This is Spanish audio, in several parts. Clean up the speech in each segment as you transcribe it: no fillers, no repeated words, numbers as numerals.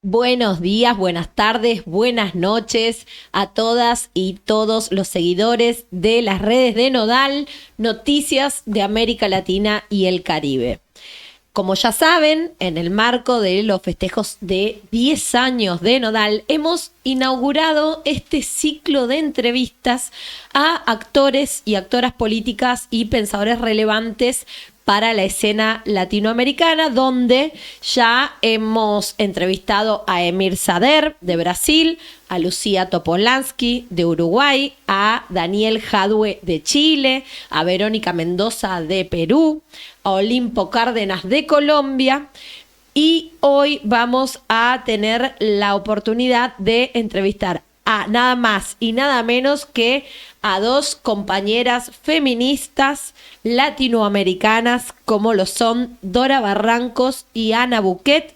Buenos días, buenas tardes, buenas noches a todas y todos los seguidores de las redes de Nodal, noticias de América Latina y el Caribe. Como ya saben, en el marco de los festejos de 10 años de Nodal, hemos inaugurado este ciclo de entrevistas a actores y actoras políticas y pensadores relevantes para la escena latinoamericana, donde ya hemos entrevistado a Emir Sader de Brasil, a Lucía Topolansky de Uruguay, a Daniel Jadue de Chile, a Verónica Mendoza de Perú, a Olimpo Cárdenas de Colombia. Y hoy vamos a tener la oportunidad de entrevistar a nada más y nada menos que a dos compañeras feministas latinoamericanas como lo son Dora Barrancos y Ana Buquet,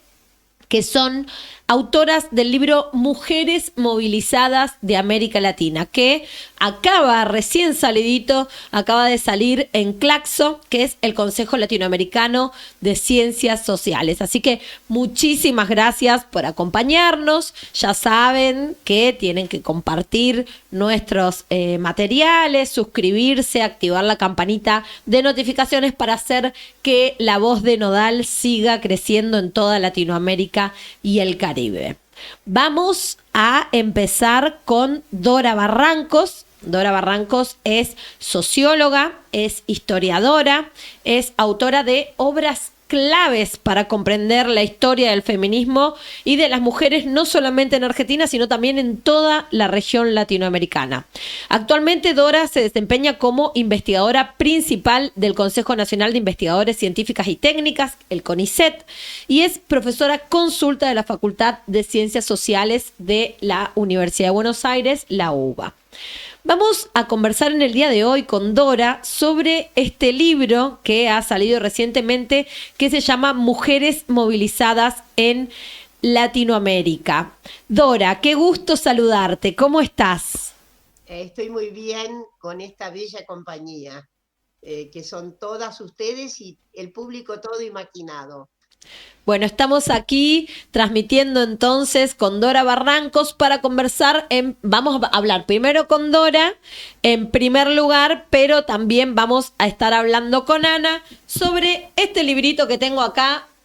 que son autoras del libro Mujeres Movilizadas de América Latina, que recién salidito, acaba de salir en Claxo, que es el Consejo Latinoamericano de Ciencias Sociales. Así que muchísimas gracias por acompañarnos. Ya saben que tienen que compartir nuestros materiales, suscribirse, activar la campanita de notificaciones para hacer que la voz de Nodal siga creciendo en toda Latinoamérica y el Caribe. Vamos a empezar con Dora Barrancos. Dora Barrancos es socióloga, es historiadora, es autora de obras claves para comprender la historia del feminismo y de las mujeres, no solamente en Argentina, sino también en toda la región latinoamericana. Actualmente Dora se desempeña como investigadora principal del Consejo Nacional de Investigadores Científicas y Técnicas, el CONICET, y es profesora consulta de la Facultad de Ciencias Sociales de la Universidad de Buenos Aires, la UBA. Vamos a conversar en el día de hoy con Dora sobre este libro que ha salido recientemente, que se llama Mujeres Movilizadas en Latinoamérica. Dora, qué gusto saludarte. ¿Cómo estás? Estoy muy bien con esta bella compañía, que son todas ustedes y el público todo imaginado. Bueno, estamos aquí transmitiendo entonces con Dora Barrancos para conversar. Vamos a hablar primero con Dora en primer lugar, pero también vamos a estar hablando con Ana sobre este librito que tengo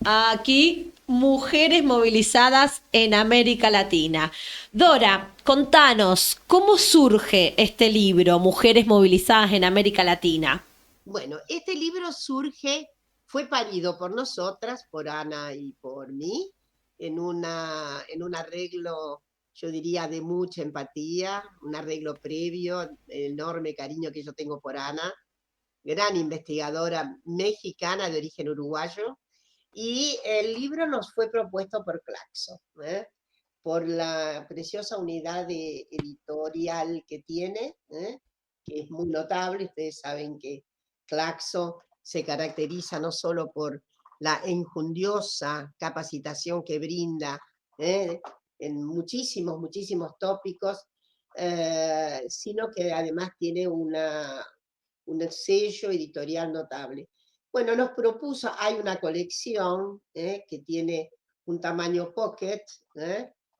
aquí, Mujeres Movilizadas en América Latina. Dora, contanos, ¿cómo surge este libro, Mujeres Movilizadas en América Latina? Bueno, este libro fue parido por nosotras, por Ana y por mí, en un arreglo, yo diría, de mucha empatía, un arreglo previo, el enorme cariño que yo tengo por Ana, gran investigadora mexicana de origen uruguayo, y el libro nos fue propuesto por Claxo, por la preciosa unidad editorial que tiene, que es muy notable. Ustedes saben que Claxo se caracteriza no solo por la enjundiosa capacitación que brinda en muchísimos, muchísimos tópicos, sino que además tiene un sello editorial notable. Bueno, nos propuso, hay una colección que tiene un tamaño pocket,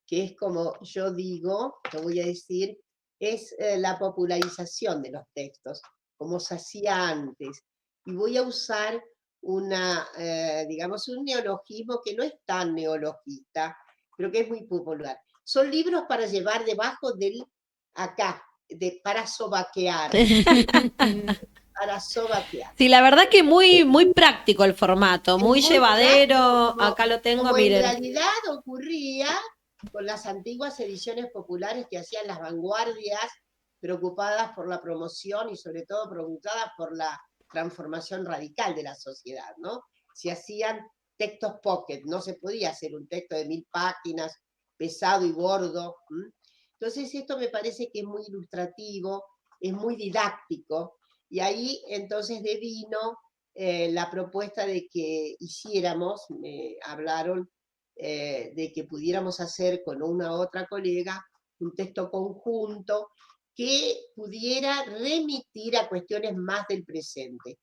que es como yo digo, te voy a decir, es la popularización de los textos, como se hacía antes. Y voy a usar digamos, un neologismo que no es tan neologista, pero que es muy popular. Son libros para llevar debajo acá, para sobaquear. Para sobaquear. Sí, la verdad que muy práctico el formato, Es muy muy llevadero. práctico, Acá lo tengo, como en miren. realidad ocurría con las antiguas ediciones populares que hacían las vanguardias, preocupadas por la promoción y sobre todo preocupadas por la transformación radical de la sociedad, ¿no? Se hacían textos pocket, no se podía hacer un texto de 1000 páginas, pesado y gordo. Entonces esto me parece que es muy ilustrativo, es muy didáctico, y ahí entonces devino la propuesta de que hiciéramos, me hablaron de que pudiéramos hacer con una otra colega un texto conjunto que pudiera remitir a cuestiones más del presente,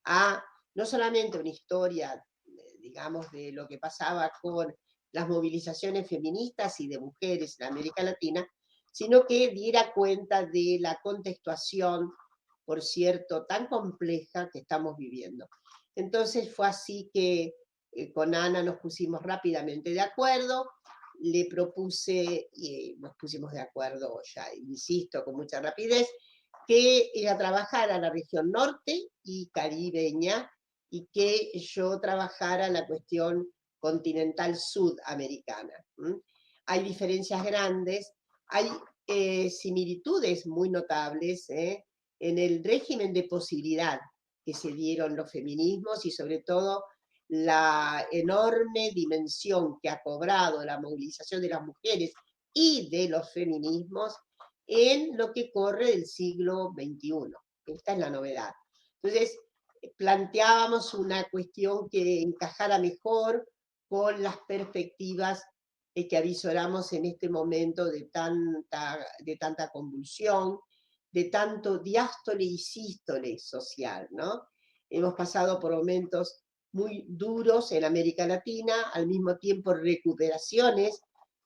a no solamente una historia, digamos, de lo que pasaba con las movilizaciones feministas y de mujeres en América Latina, sino que diera cuenta de la contextuación, por cierto, tan compleja que estamos viviendo. Entonces fue así que con Ana nos pusimos rápidamente de acuerdo, le propuse, y nos pusimos de acuerdo, ya insisto, con mucha rapidez, que ella trabajara la región norte y caribeña, y que yo trabajara la cuestión continental sudamericana. Hay diferencias grandes, hay similitudes muy notables en el régimen de posibilidad que se dieron los feminismos y sobre todo la enorme dimensión que ha cobrado la movilización de las mujeres y de los feminismos en lo que corre del siglo XXI. Esta es la novedad. Entonces, planteábamos una cuestión que encajara mejor con las perspectivas que avisoramos en este momento de tanta convulsión, de tanto diástole y sístole social, ¿no? Hemos pasado por momentos muy duros en América Latina, al mismo tiempo recuperaciones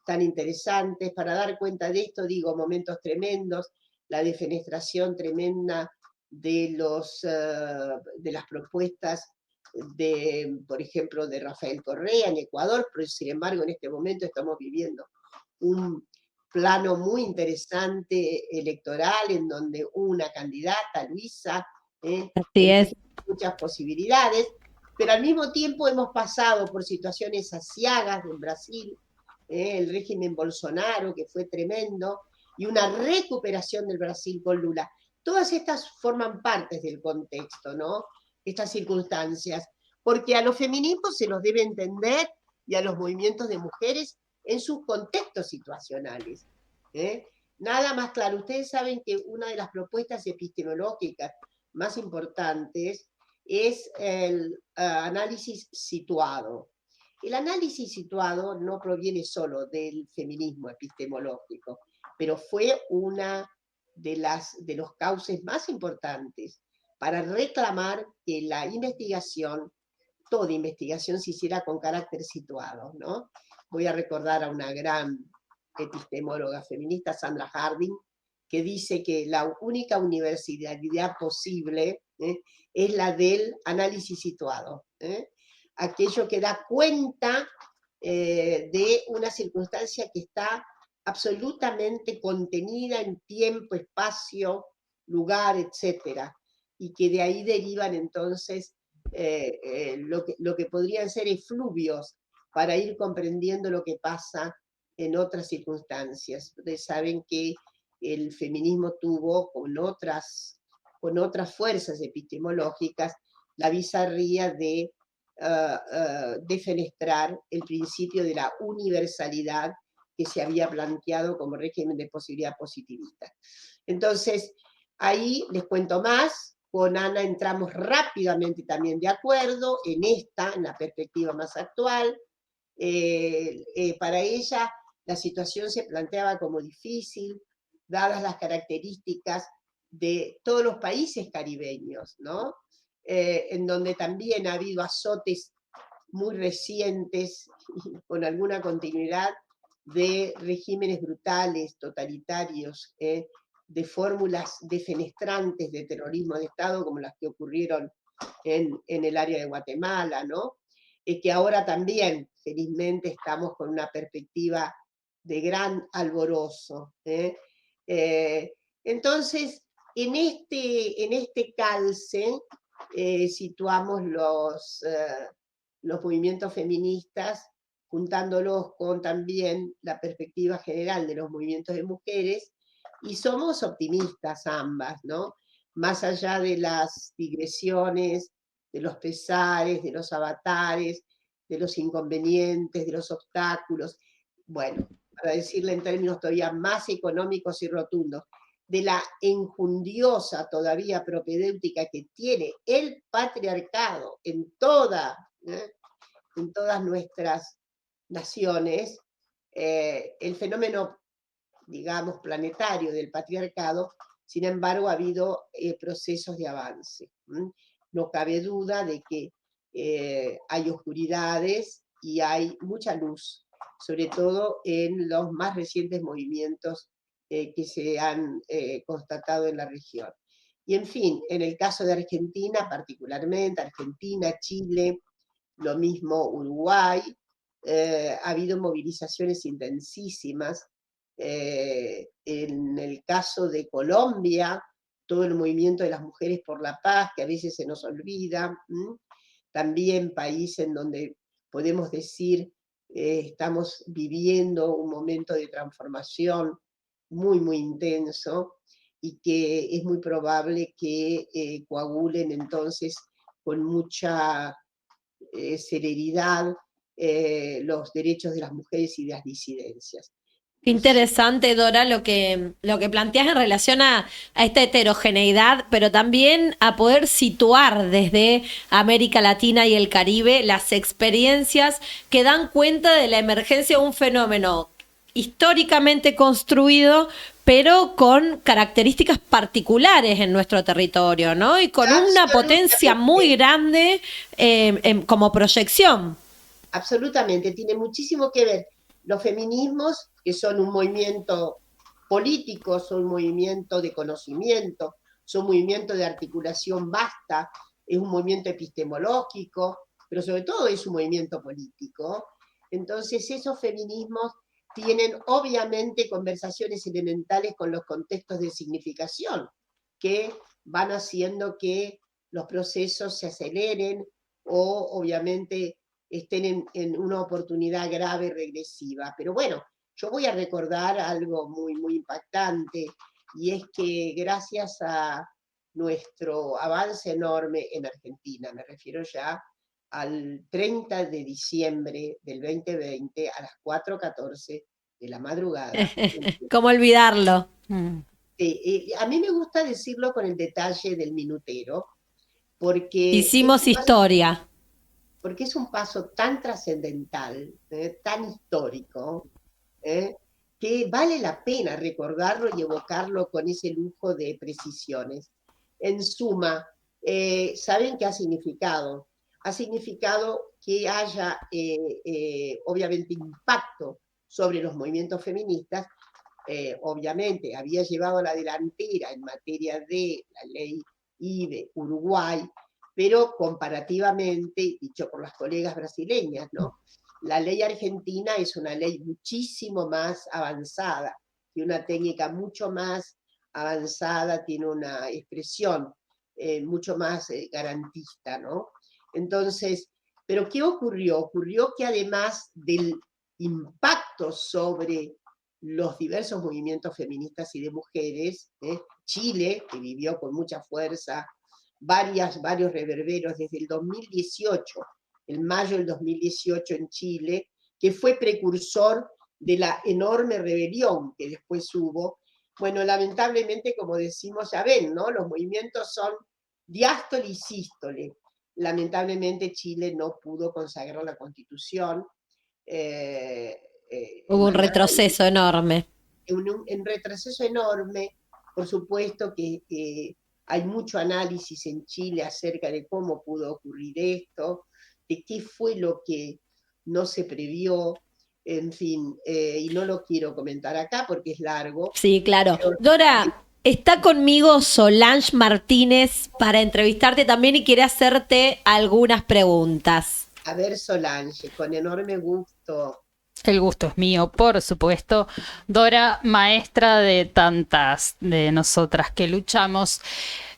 tan interesantes. Para dar cuenta de esto, digo, momentos tremendos, la defenestración tremenda de las propuestas por ejemplo, de Rafael Correa en Ecuador, pero sin embargo en este momento estamos viviendo un plano muy interesante electoral en donde una candidata, Luisa, Así es. muchas posibilidades, pero al mismo tiempo hemos pasado por situaciones asiagas en Brasil, el régimen Bolsonaro, que fue tremendo, y una recuperación del Brasil con Lula. Todas estas forman parte del contexto, ¿no? Estas circunstancias, porque a los feminismos se los debe entender y a los movimientos de mujeres en sus contextos situacionales. Nada más claro, ustedes saben que una de las propuestas epistemológicas más importantes es el análisis situado. El análisis situado no proviene solo del feminismo epistemológico, pero fue una de los cauces más importantes para reclamar que la investigación, toda investigación, se hiciera con carácter situado, ¿no? Voy a recordar a una gran epistemóloga feminista, Sandra Harding, que dice que la única universalidad posible es la del análisis situado, aquello que da cuenta de una circunstancia que está absolutamente contenida en tiempo, espacio, lugar, etcétera, y que de ahí derivan entonces lo que podrían ser efluvios para ir comprendiendo lo que pasa en otras circunstancias. Ustedes saben que el feminismo tuvo con otras fuerzas epistemológicas la bizarría de defenestrar el principio de la universalidad que se había planteado como régimen de posibilidad positivista. Entonces, ahí les cuento más. Con Ana entramos rápidamente también de acuerdo en la perspectiva más actual. Para ella la situación se planteaba como difícil, dadas las características de todos los países caribeños, ¿no? En donde también ha habido azotes muy recientes, con alguna continuidad, de regímenes brutales, totalitarios, de fórmulas defenestrantes de terrorismo de Estado, como las que ocurrieron en el área de Guatemala, ¿no? Que ahora también, felizmente, estamos con una perspectiva de gran alborozo. Entonces, en este calce situamos los movimientos feministas, juntándolos con también la perspectiva general de los movimientos de mujeres, y somos optimistas ambas, ¿no? Más allá de las digresiones, de los pesares, de los avatares, de los inconvenientes, de los obstáculos, bueno, para decirle en términos todavía más económicos y rotundos, de la enjundiosa todavía propedéutica que tiene el patriarcado en todas nuestras naciones, el fenómeno, digamos, planetario del patriarcado, sin embargo, ha habido procesos de avance. No cabe duda de que hay oscuridades y hay mucha luz sobre todo en los más recientes movimientos que se han constatado en la región. Y en fin, en el caso de Argentina, particularmente, Argentina, Chile, lo mismo Uruguay, ha habido movilizaciones intensísimas. En el caso de Colombia, todo el movimiento de las mujeres por la paz, que a veces se nos olvida. También país en donde podemos decir estamos viviendo un momento de transformación muy, muy intenso y que es muy probable que coagulen entonces con mucha celeridad los derechos de las mujeres y de las disidencias. Qué interesante, Dora, lo que planteas en relación a esta heterogeneidad, pero también a poder situar desde América Latina y el Caribe las experiencias que dan cuenta de la emergencia de un fenómeno históricamente construido, pero con características particulares en nuestro territorio, ¿no? Y con una potencia muy grande como proyección. Absolutamente, tiene muchísimo que ver. Los feminismos, que son un movimiento político, son un movimiento de conocimiento, son un movimiento de articulación vasta, es un movimiento epistemológico, pero sobre todo es un movimiento político. Entonces esos feminismos tienen obviamente conversaciones elementales con los contextos de significación, que van haciendo que los procesos se aceleren o obviamente estén en una oportunidad grave regresiva. Pero bueno, yo voy a recordar algo muy, muy impactante, y es que gracias a nuestro avance enorme en Argentina, me refiero ya al 30 de diciembre del 2020 a las 4:14 de la madrugada. ¿Cómo olvidarlo? A mí me gusta decirlo con el detalle del minutero, porque Hicimos historia. porque es un paso tan trascendental, tan histórico, que vale la pena recordarlo y evocarlo con ese lujo de precisiones. En suma, ¿saben qué ha significado? Ha significado que haya, obviamente, impacto sobre los movimientos feministas. Obviamente, había llevado a la delantera en materia de la ley IBE Uruguay, pero comparativamente, dicho por las colegas brasileñas, ¿no? La ley argentina es una ley muchísimo más avanzada, tiene una técnica mucho más avanzada, tiene una expresión mucho más garantista, ¿no? Entonces, ¿pero qué ocurrió? Ocurrió que además del impacto sobre los diversos movimientos feministas y de mujeres, Chile, que vivió con mucha fuerza varios reverberos desde el 2018, el mayo del 2018 en Chile, que fue precursor de la enorme rebelión que después hubo. Bueno, lamentablemente, como decimos, ya ven, ¿no? Los movimientos son diástole y sístole. Lamentablemente Chile no pudo consagrar la Constitución. Hubo un retroceso enorme. En retroceso enorme, por supuesto que hay mucho análisis en Chile acerca de cómo pudo ocurrir esto, de qué fue lo que no se previó, en fin, y no lo quiero comentar acá porque es largo. Sí, claro. Pero, Dora, está conmigo Solange Martínez para entrevistarte también y quiere hacerte algunas preguntas. a ver, Solange, con enorme gusto. El gusto es mío, por supuesto. Dora, maestra de tantas de nosotras que luchamos.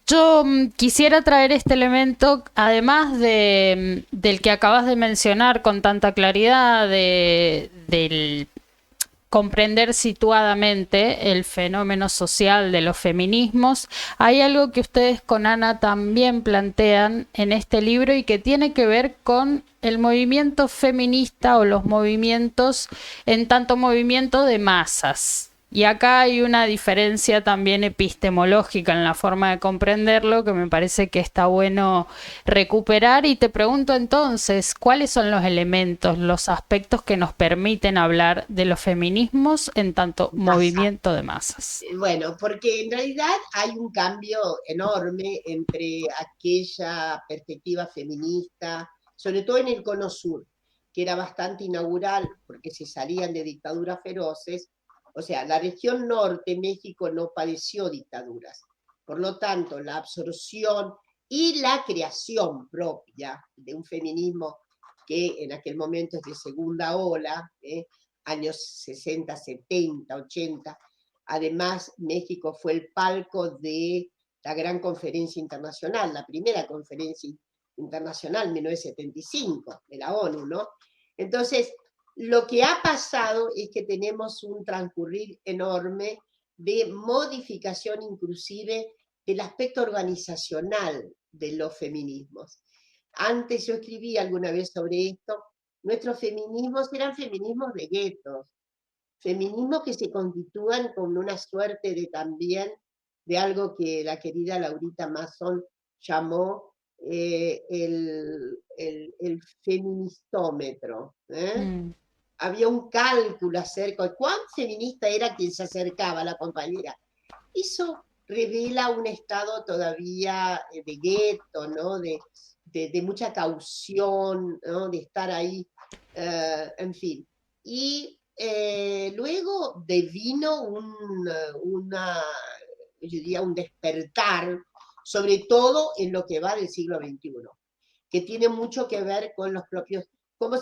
Yo quisiera traer este elemento, además del que acabas de mencionar con tanta claridad, del comprender situadamente el fenómeno social de los feminismos. Hay algo que ustedes con Ana también plantean en este libro y que tiene que ver con el movimiento feminista o los movimientos en tanto movimiento de masas. Y acá hay una diferencia también epistemológica en la forma de comprenderlo que me parece que está bueno recuperar. Y te pregunto entonces, ¿cuáles son los elementos, los aspectos que nos permiten hablar de los feminismos en tanto movimiento de masas? Bueno, porque en realidad hay un cambio enorme entre aquella perspectiva feminista, sobre todo en el Cono Sur, que era bastante inaugural, porque se salían de dictaduras feroces. O sea, la región norte, México, no padeció dictaduras. Por lo tanto, la absorción y la creación propia de un feminismo que en aquel momento es de segunda ola, años 60, 70, 80. Además, México fue el palco de la gran conferencia internacional, la primera conferencia internacional, 1975, de la ONU, ¿no? Entonces, lo que ha pasado es que tenemos un transcurrir enorme de modificación inclusive del aspecto organizacional de los feminismos. Antes yo escribí alguna vez sobre esto, nuestros feminismos eran feminismos de guetos, feminismos que se constituían con una suerte de también de algo que la querida Laurita Mason llamó el feministómetro. Había un cálculo acerca de cuán feminista era quien se acercaba a la compañera. Eso revela un estado todavía de gueto, ¿no? de mucha caución, ¿no? De estar ahí, en fin. Y luego devino yo diría, un despertar, sobre todo en lo que va del siglo XXI, que tiene mucho que ver con los propios...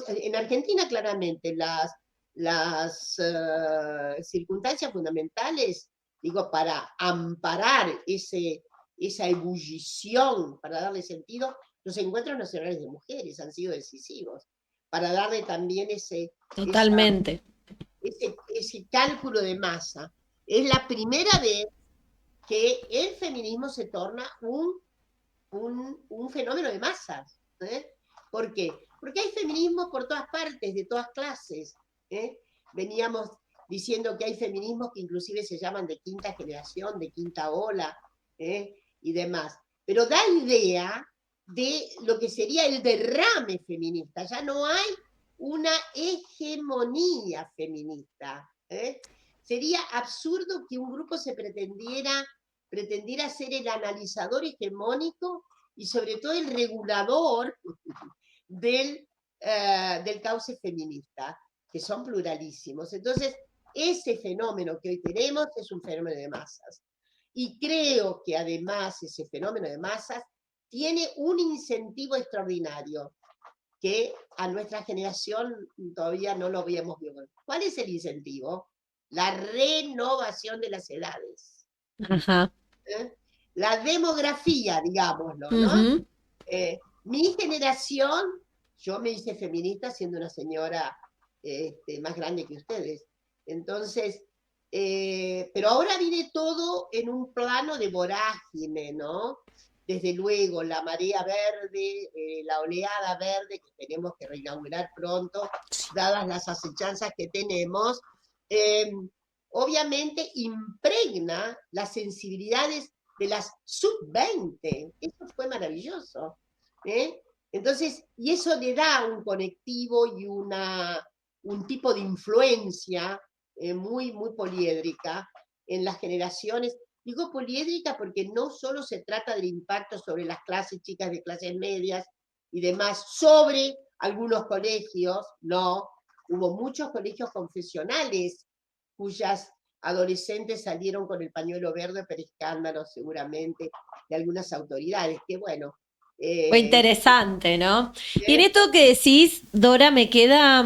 En Argentina, claramente, las circunstancias fundamentales, digo, para amparar esa ebullición, para darle sentido, los encuentros nacionales de mujeres han sido decisivos, para darle también Totalmente. ese cálculo de masa. Es la primera vez que el feminismo se torna un fenómeno de masas. ¿Por qué? Porque hay feminismos por todas partes, de todas clases. Veníamos diciendo que hay feminismos que inclusive se llaman de quinta generación, de quinta ola, y demás. Pero da idea de lo que sería el derrame feminista. Ya no hay una hegemonía feminista. Sería absurdo que un grupo se pretendiera ser el analizador hegemónico y sobre todo el regulador del cauce feminista, que son pluralísimos. Entonces, ese fenómeno que hoy tenemos es un fenómeno de masas. Y creo que además ese fenómeno de masas tiene un incentivo extraordinario que a nuestra generación todavía no lo habíamos visto. ¿Cuál es el incentivo? La renovación de las edades. Ajá. La demografía, digámoslo, ¿no? Mi generación, yo me hice feminista siendo una señora más grande que ustedes. Entonces, pero ahora viene todo en un plano de vorágine, ¿no? Desde luego, la marea verde, la oleada verde que tenemos que reinaugurar pronto, dadas las acechanzas que tenemos, obviamente impregna las sensibilidades de las sub-20. Eso fue maravilloso. Entonces, y eso le da un conectivo y un tipo de influencia muy, muy poliédrica en las generaciones. Digo poliédrica porque no solo se trata del impacto sobre las clases chicas de clases medias y demás, sobre algunos colegios, no, hubo muchos colegios confesionales cuyas adolescentes salieron con el pañuelo verde per escándalo seguramente de algunas autoridades, que bueno. Fue interesante, ¿no? Y en esto que decís, Dora, me queda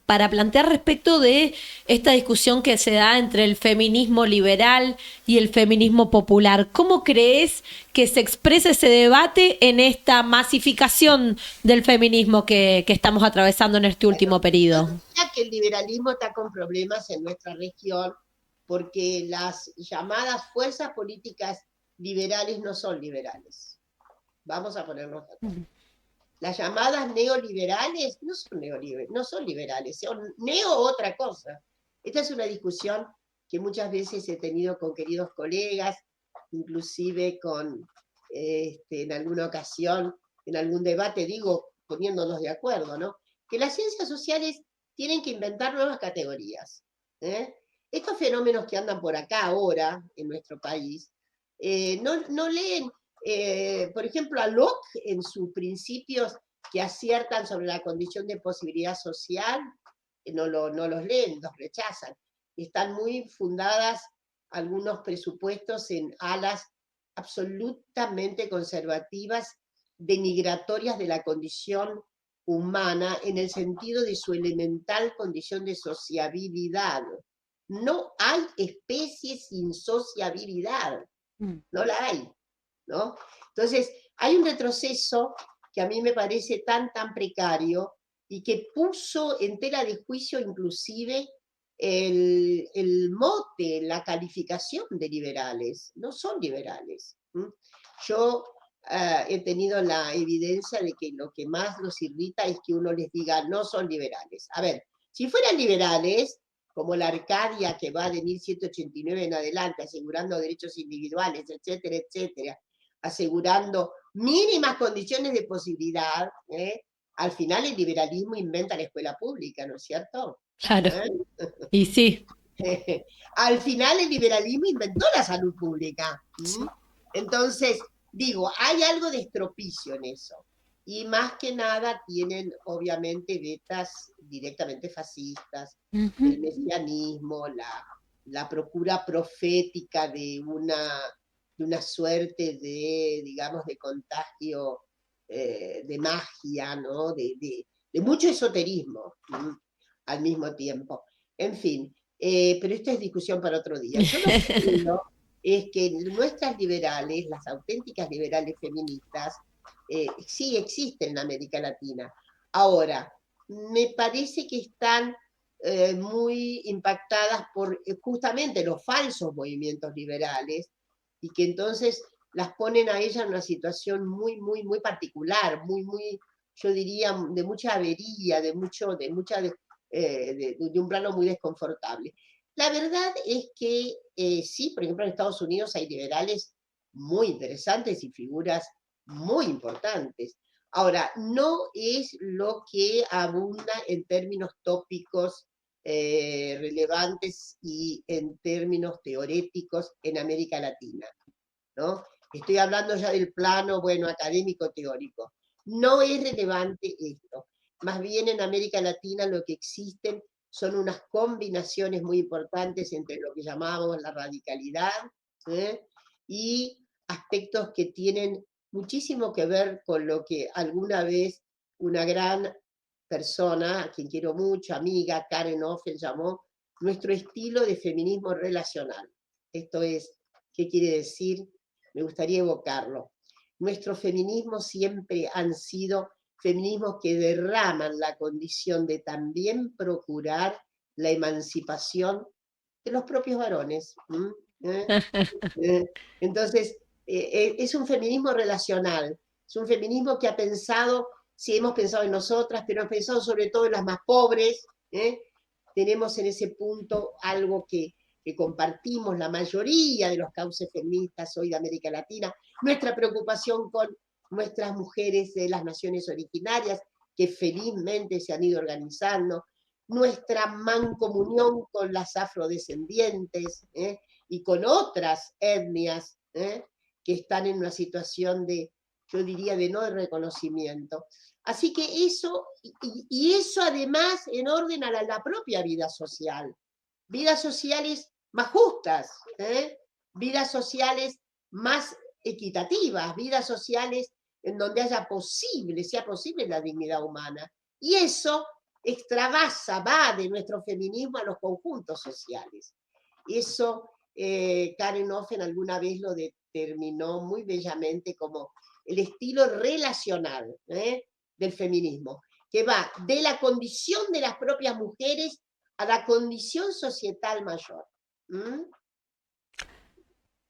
para plantear respecto de esta discusión que se da entre el feminismo liberal y el feminismo popular. ¿Cómo crees que se expresa ese debate en esta masificación del feminismo que estamos atravesando en este último periodo? Yo diría que el liberalismo está con problemas en nuestra región porque las llamadas fuerzas políticas liberales no son liberales. Vamos a ponernos acá. Las llamadas neoliberales no son liberales, son neo otra cosa. Esta es una discusión que muchas veces he tenido con queridos colegas, inclusive en alguna ocasión, en algún debate, digo, poniéndonos de acuerdo, ¿no? Que las ciencias sociales tienen que inventar nuevas categorías. Estos fenómenos que andan por acá ahora, en nuestro país, no leen... por ejemplo, a Locke, en sus principios que aciertan sobre la condición de posibilidad social, no los leen, los rechazan. Están muy fundadas algunos presupuestos en alas absolutamente conservativas, denigratorias de la condición humana en el sentido de su elemental condición de sociabilidad. No hay especie sin sociabilidad, no la hay, ¿no? Entonces, hay un retroceso que a mí me parece tan precario y que puso en tela de juicio inclusive el mote, la calificación de liberales. No son liberales. Yo he tenido la evidencia de que lo que más los irrita es que uno les diga no son liberales. A ver, si fueran liberales, como la Arcadia que va de 1189 en adelante, asegurando derechos individuales, etcétera, etcétera, asegurando mínimas condiciones de posibilidad, al final el liberalismo inventa la escuela pública, ¿no es cierto? Claro. Y sí. Al final el liberalismo inventó la salud pública. Sí. Entonces, digo, hay algo de estropicio en eso. Y más que nada tienen, obviamente, vetas directamente fascistas, el mesianismo, la procura profética de una suerte de, digamos, de contagio de magia, ¿no? De mucho esoterismo al mismo tiempo. En fin, pero esta es discusión para otro día. Yo lo que creo es que nuestras liberales, las auténticas liberales feministas, sí existen en América Latina. Ahora, me parece que están muy impactadas por justamente los falsos movimientos liberales y que entonces las ponen a ellas en una situación muy, muy, muy particular, muy, muy, yo diría, de mucha avería, de un plano muy desconfortable. La verdad es que sí, por ejemplo, en Estados Unidos hay liberales muy interesantes y figuras muy importantes. Ahora, no es lo que abunda en términos tópicos relevantes y en términos teoréticos en América Latina, ¿no? Estoy hablando ya del plano, bueno, académico teórico. No es relevante esto. Más bien en América Latina lo que existen son unas combinaciones muy importantes entre lo que llamamos la radicalidad y aspectos que tienen muchísimo que ver con lo que alguna vez una gran persona, a quien quiero mucho, amiga, Karen Offen, llamó nuestro estilo de feminismo relacional. Esto es, ¿qué quiere decir? Me gustaría evocarlo. Nuestros feminismos siempre han sido feminismos que derraman la condición de también procurar la emancipación de los propios varones. Entonces, es un feminismo relacional, es un feminismo que ha pensado, sí hemos pensado en nosotras, pero hemos pensado sobre todo en las más pobres. Tenemos en ese punto algo que compartimos la mayoría de los cauces feministas hoy de América Latina, nuestra preocupación con nuestras mujeres de las naciones originarias, que felizmente se han ido organizando, nuestra mancomunión con las afrodescendientes y con otras etnias que están en una situación de, yo diría, de no reconocimiento. Así que eso, y eso además en orden a la propia vida social. Vidas sociales más justas, vidas sociales más equitativas, vidas sociales en donde sea posible la dignidad humana. Y eso extravasa, va de nuestro feminismo a los conjuntos sociales. Eso Karen Offen alguna vez lo determinó muy bellamente como el estilo relacional del feminismo, que va de la condición de las propias mujeres a la condición societal mayor.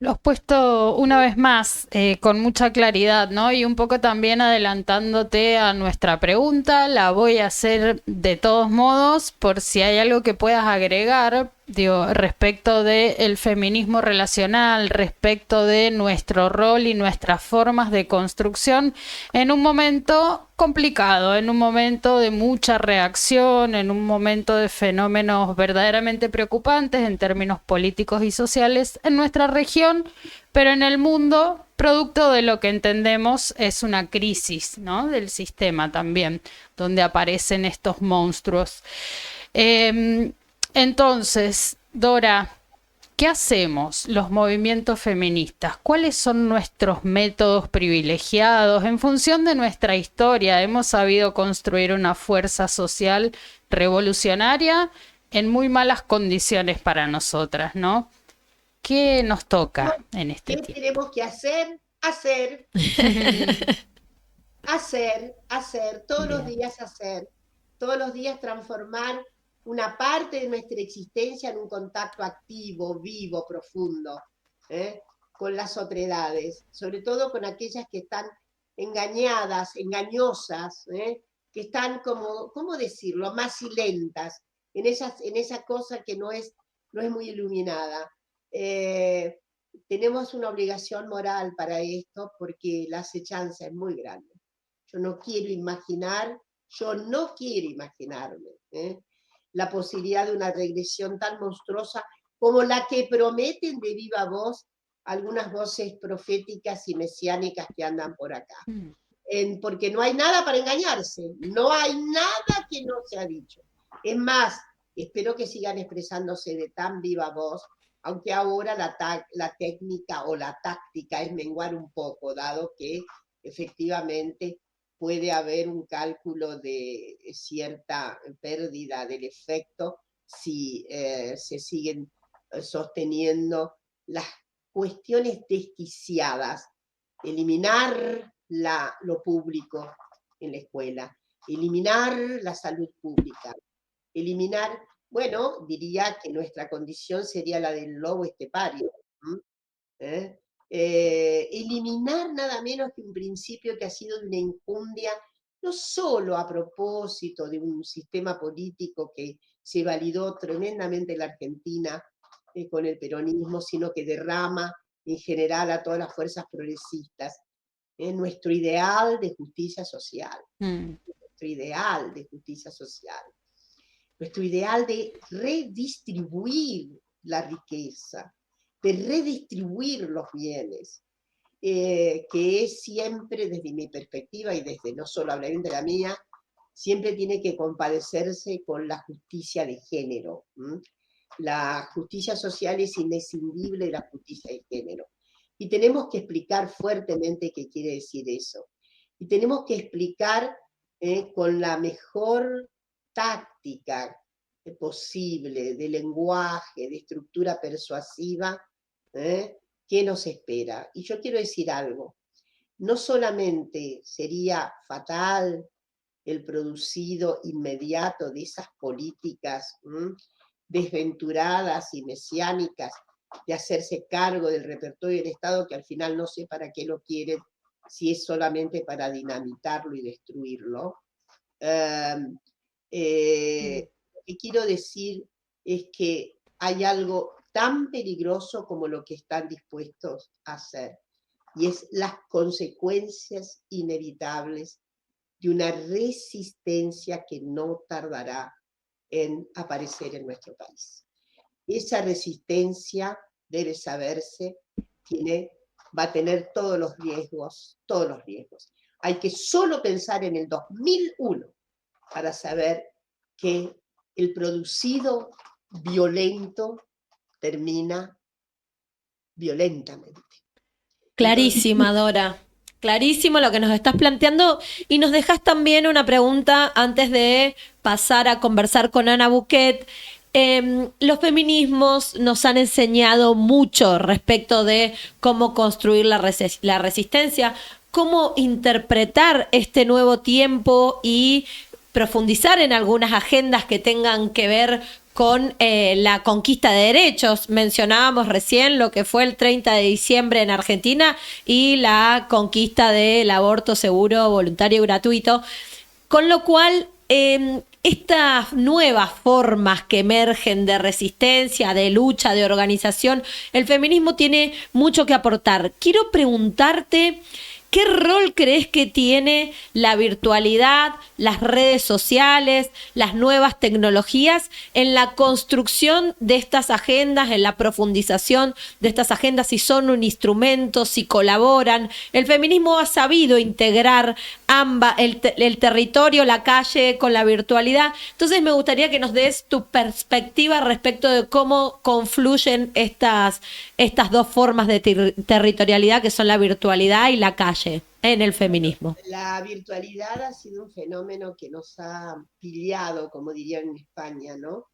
Lo has puesto una vez más con mucha claridad, ¿no? Y un poco también adelantándote a nuestra pregunta, la voy a hacer de todos modos por si hay algo que puedas agregar, digo, respecto del feminismo relacional, respecto de nuestro rol y nuestras formas de construcción en un momento complicado, en un momento de mucha reacción, en un momento de fenómenos verdaderamente preocupantes en términos políticos y sociales en nuestra región, pero en el mundo producto de lo que entendemos es una crisis, ¿no?, del sistema también, donde aparecen estos monstruos. Entonces, Dora, ¿qué hacemos los movimientos feministas? ¿Cuáles son nuestros métodos privilegiados? En función de nuestra historia, hemos sabido construir una fuerza social revolucionaria en muy malas condiciones para nosotras, ¿no? ¿Qué nos toca en este ¿Qué tiempo? tenemos que hacer? Hacer, todos los días hacer, todos los días transformar una parte de nuestra existencia en un contacto activo, vivo, profundo, con las otredades, sobre todo con aquellas que están engañadas, engañosas, que están como, ¿cómo decirlo?, macilentas, en esa cosa que no es muy iluminada. Tenemos una obligación moral para esto porque la acechanza es muy grande. Yo no quiero imaginarme la posibilidad de una regresión tan monstruosa como la que prometen de viva voz algunas voces proféticas y mesiánicas que andan por acá. Porque no hay nada para engañarse, no hay nada que no se ha dicho. Es más, espero que sigan expresándose de tan viva voz, aunque ahora la técnica o la táctica es menguar un poco, dado que efectivamente puede haber un cálculo de cierta pérdida del efecto si se siguen sosteniendo las cuestiones desquiciadas. Eliminar lo público en la escuela, eliminar la salud pública, eliminar, bueno, diría que nuestra condición sería la del lobo estepario. Eliminar nada menos que un principio que ha sido de una injundia, no solo a propósito de un sistema político que se validó tremendamente en la Argentina con el peronismo, sino que derrama en general a todas las fuerzas progresistas nuestro ideal de justicia social, nuestro ideal de justicia social, nuestro ideal de redistribuir la riqueza, de redistribuir los bienes, que es siempre, desde mi perspectiva y desde no solo hablar de la mía, siempre tiene que compadecerse con la justicia de género. La justicia social es inescindible de la justicia de género. Y tenemos que explicar fuertemente qué quiere decir eso. Y tenemos que explicar con la mejor táctica posible, de lenguaje, de estructura persuasiva, qué nos espera. Y yo quiero decir algo. No solamente sería fatal el producido inmediato de esas políticas desventuradas y mesiánicas de hacerse cargo del repertorio del Estado, que al final no sé para qué lo quieren, si es solamente para dinamitarlo y destruirlo. Lo que quiero decir es que hay algo tan peligroso como lo que están dispuestos a hacer, y es las consecuencias inevitables de una resistencia que no tardará en aparecer en nuestro país. Esa resistencia, debe saberse, va a tener todos los riesgos. Hay que solo pensar en el 2001 para saber que el producido violento termina violentamente. Clarísima, Dora. Clarísimo lo que nos estás planteando, y nos dejas también una pregunta antes de pasar a conversar con Ana Buquet. Los feminismos nos han enseñado mucho respecto de cómo construir la resistencia, cómo interpretar este nuevo tiempo y profundizar en algunas agendas que tengan que ver con la conquista de derechos. Mencionábamos recién lo que fue el 30 de diciembre en Argentina y la conquista del aborto seguro, voluntario y gratuito, con lo cual estas nuevas formas que emergen de resistencia, de lucha, de organización, el feminismo tiene mucho que aportar. Quiero preguntarte ¿Qué rol crees que tiene la virtualidad, las redes sociales, las nuevas tecnologías en la construcción de estas agendas, en la profundización de estas agendas, si son un instrumento, si colaboran? El feminismo ha sabido integrar el territorio, la calle con la virtualidad. Entonces me gustaría que nos des tu perspectiva respecto de cómo confluyen estas dos formas de territorialidad que son la virtualidad y la calle en el feminismo. La virtualidad ha sido un fenómeno que nos ha pillado, como dirían en España, ¿no?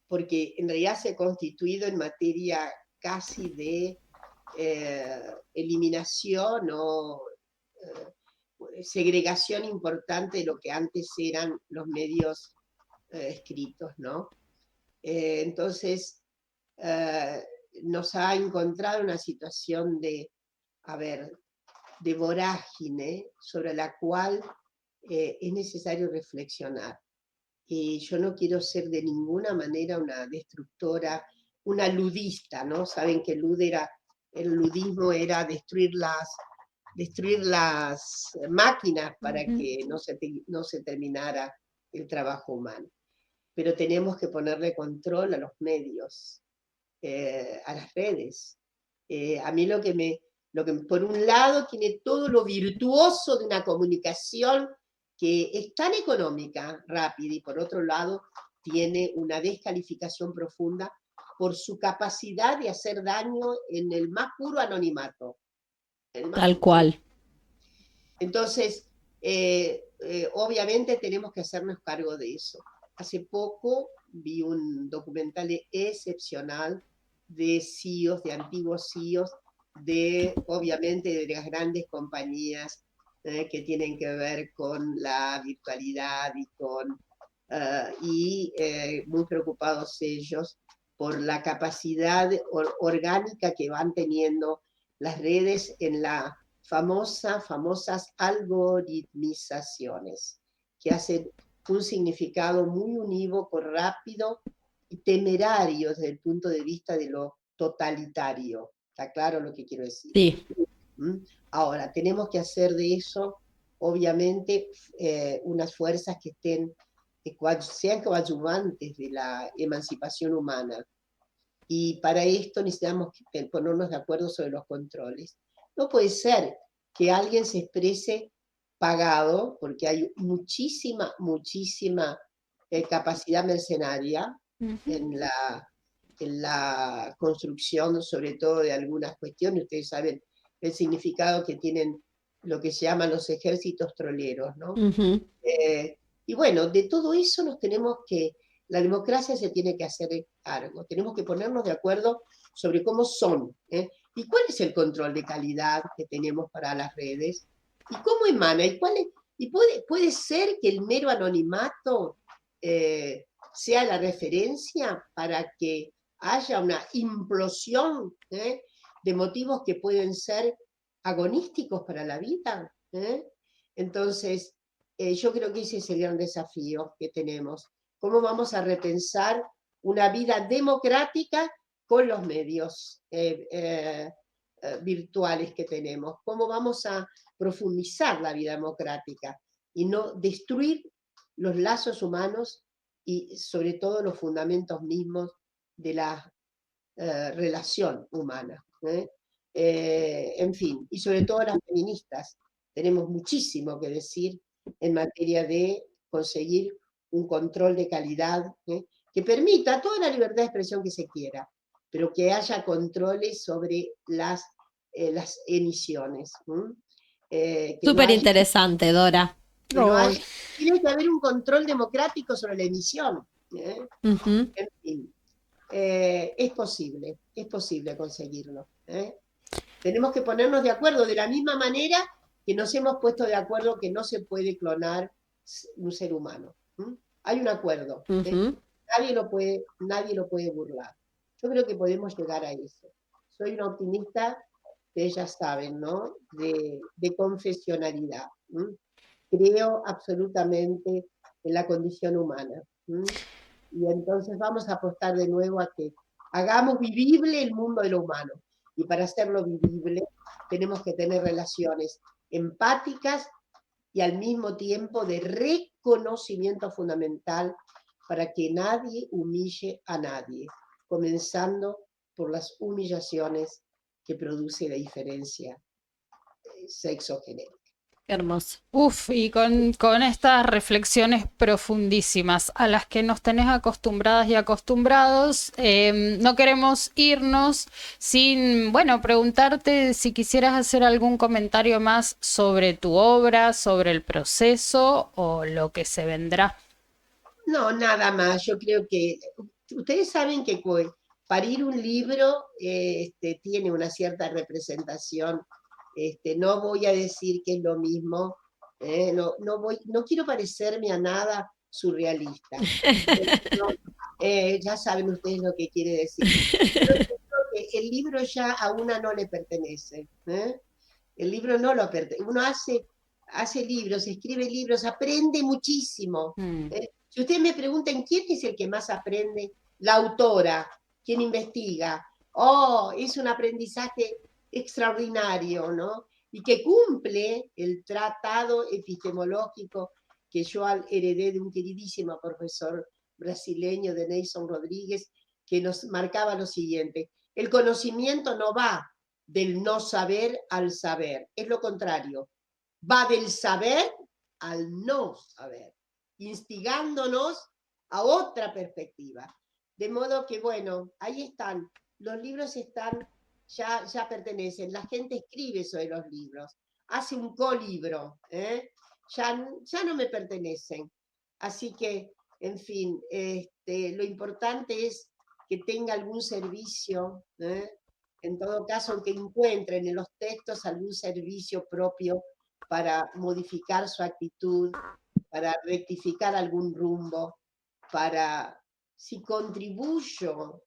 Porque en realidad se ha constituido en materia casi de eliminación o segregación importante de lo que antes eran los medios escritos, ¿no? Entonces, nos ha encontrado una situación de vorágine sobre la cual es necesario reflexionar. Y yo no quiero ser de ninguna manera una destructora, una ludista, ¿no? Saben que el ludismo era destruir las máquinas para que no se terminara el trabajo humano. Pero tenemos que ponerle control a los medios, a las redes. A mí lo que por un lado tiene todo lo virtuoso de una comunicación que es tan económica, rápida, y por otro lado tiene una descalificación profunda por su capacidad de hacer daño en el más puro anonimato. Tal cual. Entonces, obviamente tenemos que hacernos cargo de eso. Hace poco vi un documental excepcional de CEOs, de antiguos CEOs, obviamente de las grandes compañías que tienen que ver con la virtualidad y muy preocupados ellos por la capacidad orgánica que van teniendo las redes en las famosas algoritmizaciones, que hacen un significado muy unívoco, rápido y temerario desde el punto de vista de lo totalitario. ¿Está claro lo que quiero decir? Sí. Ahora, tenemos que hacer de eso, obviamente, unas fuerzas que sean coadyuvantes de la emancipación humana. Y para esto necesitamos ponernos de acuerdo sobre los controles. No puede ser que alguien se exprese pagado, porque hay muchísima capacidad mercenaria en la construcción, sobre todo de algunas cuestiones. Ustedes saben el significado que tienen lo que se llaman los ejércitos troleros, ¿no? Y bueno, de todo eso la democracia se tiene que hacer cargo. Tenemos que ponernos de acuerdo sobre cómo son, y cuál es el control de calidad que tenemos para las redes, y cómo emana, y puede ser que el mero anonimato sea la referencia para que haya una implosión de motivos que pueden ser agonísticos para la vida. Entonces, yo creo que ese es el gran desafío que tenemos. ¿Cómo vamos a repensar una vida democrática con los medios virtuales que tenemos? ¿Cómo vamos a profundizar la vida democrática y no destruir los lazos humanos y sobre todo los fundamentos mismos de la relación humana? En fin, y sobre todo las feministas, tenemos muchísimo que decir en materia de conseguir un control de calidad que permita toda la libertad de expresión que se quiera, pero que haya controles sobre las emisiones. Súper interesante, Dora. Tiene que haber un control democrático sobre la emisión. En fin, es posible conseguirlo. Tenemos que ponernos de acuerdo de la misma manera que nos hemos puesto de acuerdo que no se puede clonar un ser humano. Hay un acuerdo. Nadie lo puede burlar. Yo creo que podemos llegar a eso. Soy una optimista, que ellas saben, ¿no? De confesionalidad. Creo absolutamente en la condición humana. Y entonces vamos a apostar de nuevo a que hagamos vivible el mundo de lo humano. Y para hacerlo vivible tenemos que tener relaciones empáticas y al mismo tiempo de reconocimiento fundamental para que nadie humille a nadie, comenzando por las humillaciones que produce la diferencia sexo-genética. Qué hermoso. Uf, y con estas reflexiones profundísimas a las que nos tenés acostumbradas y acostumbrados, no queremos irnos sin, bueno, preguntarte si quisieras hacer algún comentario más sobre tu obra, sobre el proceso o lo que se vendrá. No, nada más. Yo creo que ustedes saben que parir un libro tiene una cierta representación. No voy a decir que es lo mismo. No quiero parecerme a nada surrealista. Ya saben ustedes lo que quiere decir. Pero yo creo que el libro ya a una no le pertenece. El libro no lo pertenece. Uno hace libros, escribe libros, aprende muchísimo. Si ustedes me preguntan quién es el que más aprende, la autora, quien investiga, es un aprendizaje extraordinario, ¿no? Y que cumple el tratado epistemológico que yo heredé de un queridísimo profesor brasileño, de Nelson Rodríguez, que nos marcaba lo siguiente: el conocimiento no va del no saber al saber, es lo contrario, va del saber al no saber, instigándonos a otra perspectiva. De modo que, bueno, ahí están, los libros están, ya pertenecen, la gente escribe sobre los libros, hace un colibro, ya no me pertenecen. Así que, en fin, lo importante es que tenga algún servicio, en todo caso, que encuentren en los textos algún servicio propio para modificar su actitud, para rectificar algún rumbo, para, si contribuyo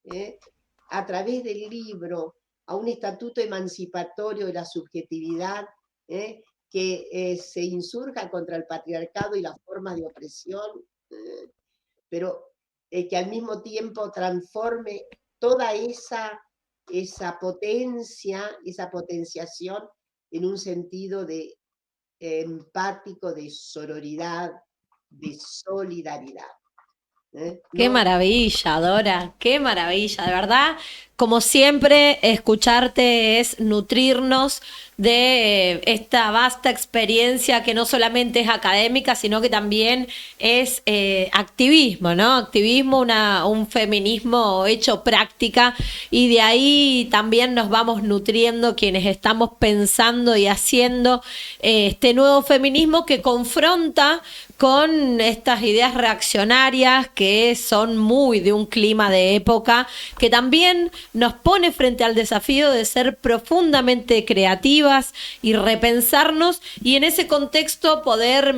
a través del libro a un estatuto emancipatorio de la subjetividad, que se insurja contra el patriarcado y las formas de opresión, pero que al mismo tiempo transforme toda esa potencia, esa potenciación en un sentido de empático, de sororidad, de solidaridad. Qué maravilla, Dora, qué maravilla, de verdad. Como siempre, escucharte es nutrirnos de esta vasta experiencia que no solamente es académica, sino que también es activismo, ¿no? Activismo, un feminismo hecho práctica, y de ahí también nos vamos nutriendo quienes estamos pensando y haciendo este nuevo feminismo que confronta con estas ideas reaccionarias que son muy de un clima de época, que también nos pone frente al desafío de ser profundamente creativas y repensarnos, y en ese contexto poder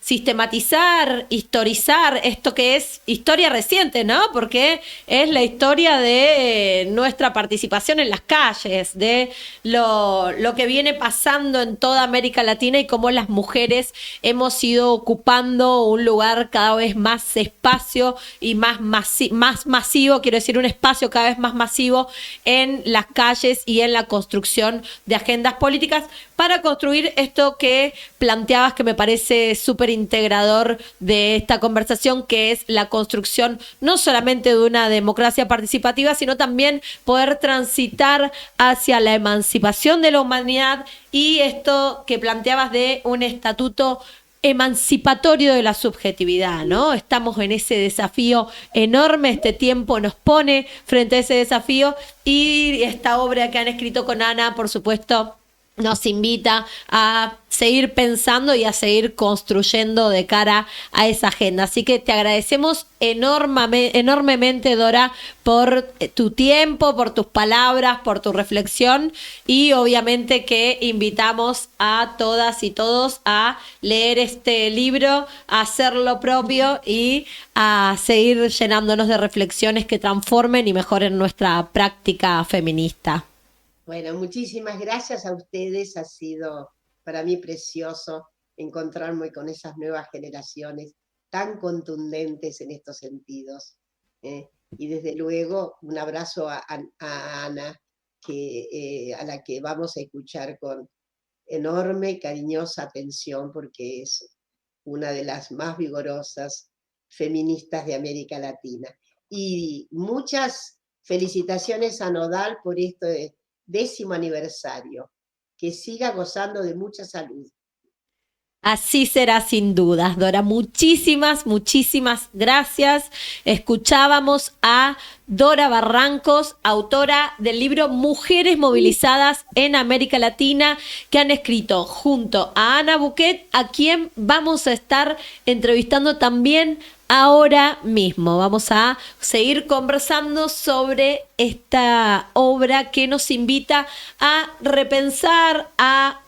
sistematizar, historizar esto que es historia reciente, ¿no? Porque es la historia de nuestra participación en las calles, de lo que viene pasando en toda América Latina y cómo las mujeres hemos ido ocupando un lugar cada vez más espacio y más masivo, quiero decir, un espacio cada vez más masivo en las calles y en la construcción de agendas políticas para construir esto que planteabas, que me parece súper integrador de esta conversación, que es la construcción no solamente de una democracia participativa, sino también poder transitar hacia la emancipación de la humanidad, y esto que planteabas de un estatuto emancipatorio de la subjetividad, ¿no? Estamos en ese desafío enorme, este tiempo nos pone frente a ese desafío, y esta obra que han escrito con Ana, por supuesto, nos invita a seguir pensando y a seguir construyendo de cara a esa agenda. Así que te agradecemos enormemente, Dora, por tu tiempo, por tus palabras, por tu reflexión, y obviamente que invitamos a todas y todos a leer este libro, a hacer lo propio y a seguir llenándonos de reflexiones que transformen y mejoren nuestra práctica feminista. Bueno, muchísimas gracias a ustedes. Ha sido para mí precioso encontrarme con esas nuevas generaciones tan contundentes en estos sentidos. Y desde luego un abrazo a Ana, a la que vamos a escuchar con enorme y cariñosa atención porque es una de las más vigorosas feministas de América Latina. Y muchas felicitaciones a Nodal por este 10º aniversario. Que siga gozando de mucha salud. Así será sin dudas, Dora. Muchísimas, muchísimas gracias. Escuchábamos a Dora Barrancos, autora del libro Mujeres Movilizadas en América Latina, que han escrito junto a Ana Buquet, a quien vamos a estar entrevistando también ahora mismo. Vamos a seguir conversando sobre esta obra que nos invita a repensar, a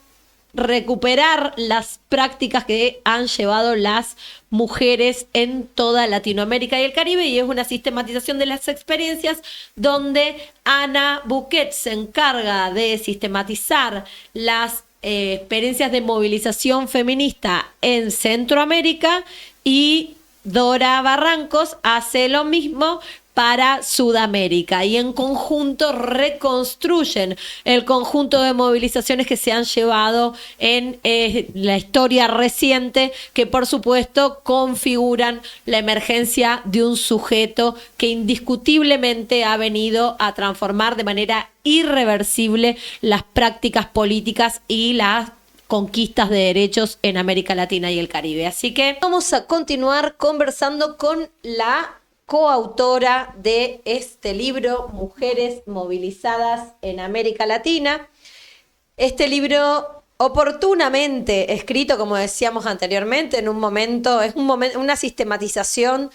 recuperar las prácticas que han llevado las mujeres en toda Latinoamérica y el Caribe, y es una sistematización de las experiencias donde Ana Buquet se encarga de sistematizar las experiencias de movilización feminista en Centroamérica, y Dora Barrancos hace lo mismo para Sudamérica, y en conjunto reconstruyen el conjunto de movilizaciones que se han llevado en la historia reciente, que por supuesto configuran la emergencia de un sujeto que indiscutiblemente ha venido a transformar de manera irreversible las prácticas políticas y las conquistas de derechos en América Latina y el Caribe. Así que vamos a continuar conversando con la coautora de este libro, Mujeres Movilizadas en América Latina. Este libro, oportunamente escrito, como decíamos anteriormente, en un momento, una sistematización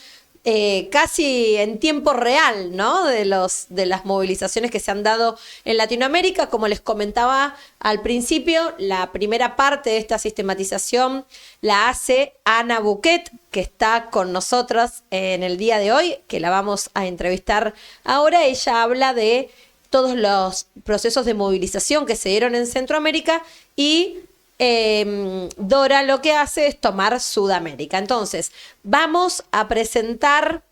casi en tiempo real, ¿no? De las movilizaciones que se han dado en Latinoamérica. Como les comentaba al principio, la primera parte de esta sistematización la hace Ana Buquet, que está con nosotros en el día de hoy, que la vamos a entrevistar ahora. Ella habla de todos los procesos de movilización que se dieron en Centroamérica, y Dora lo que hace es tomar Sudamérica. Entonces, vamos a presentar,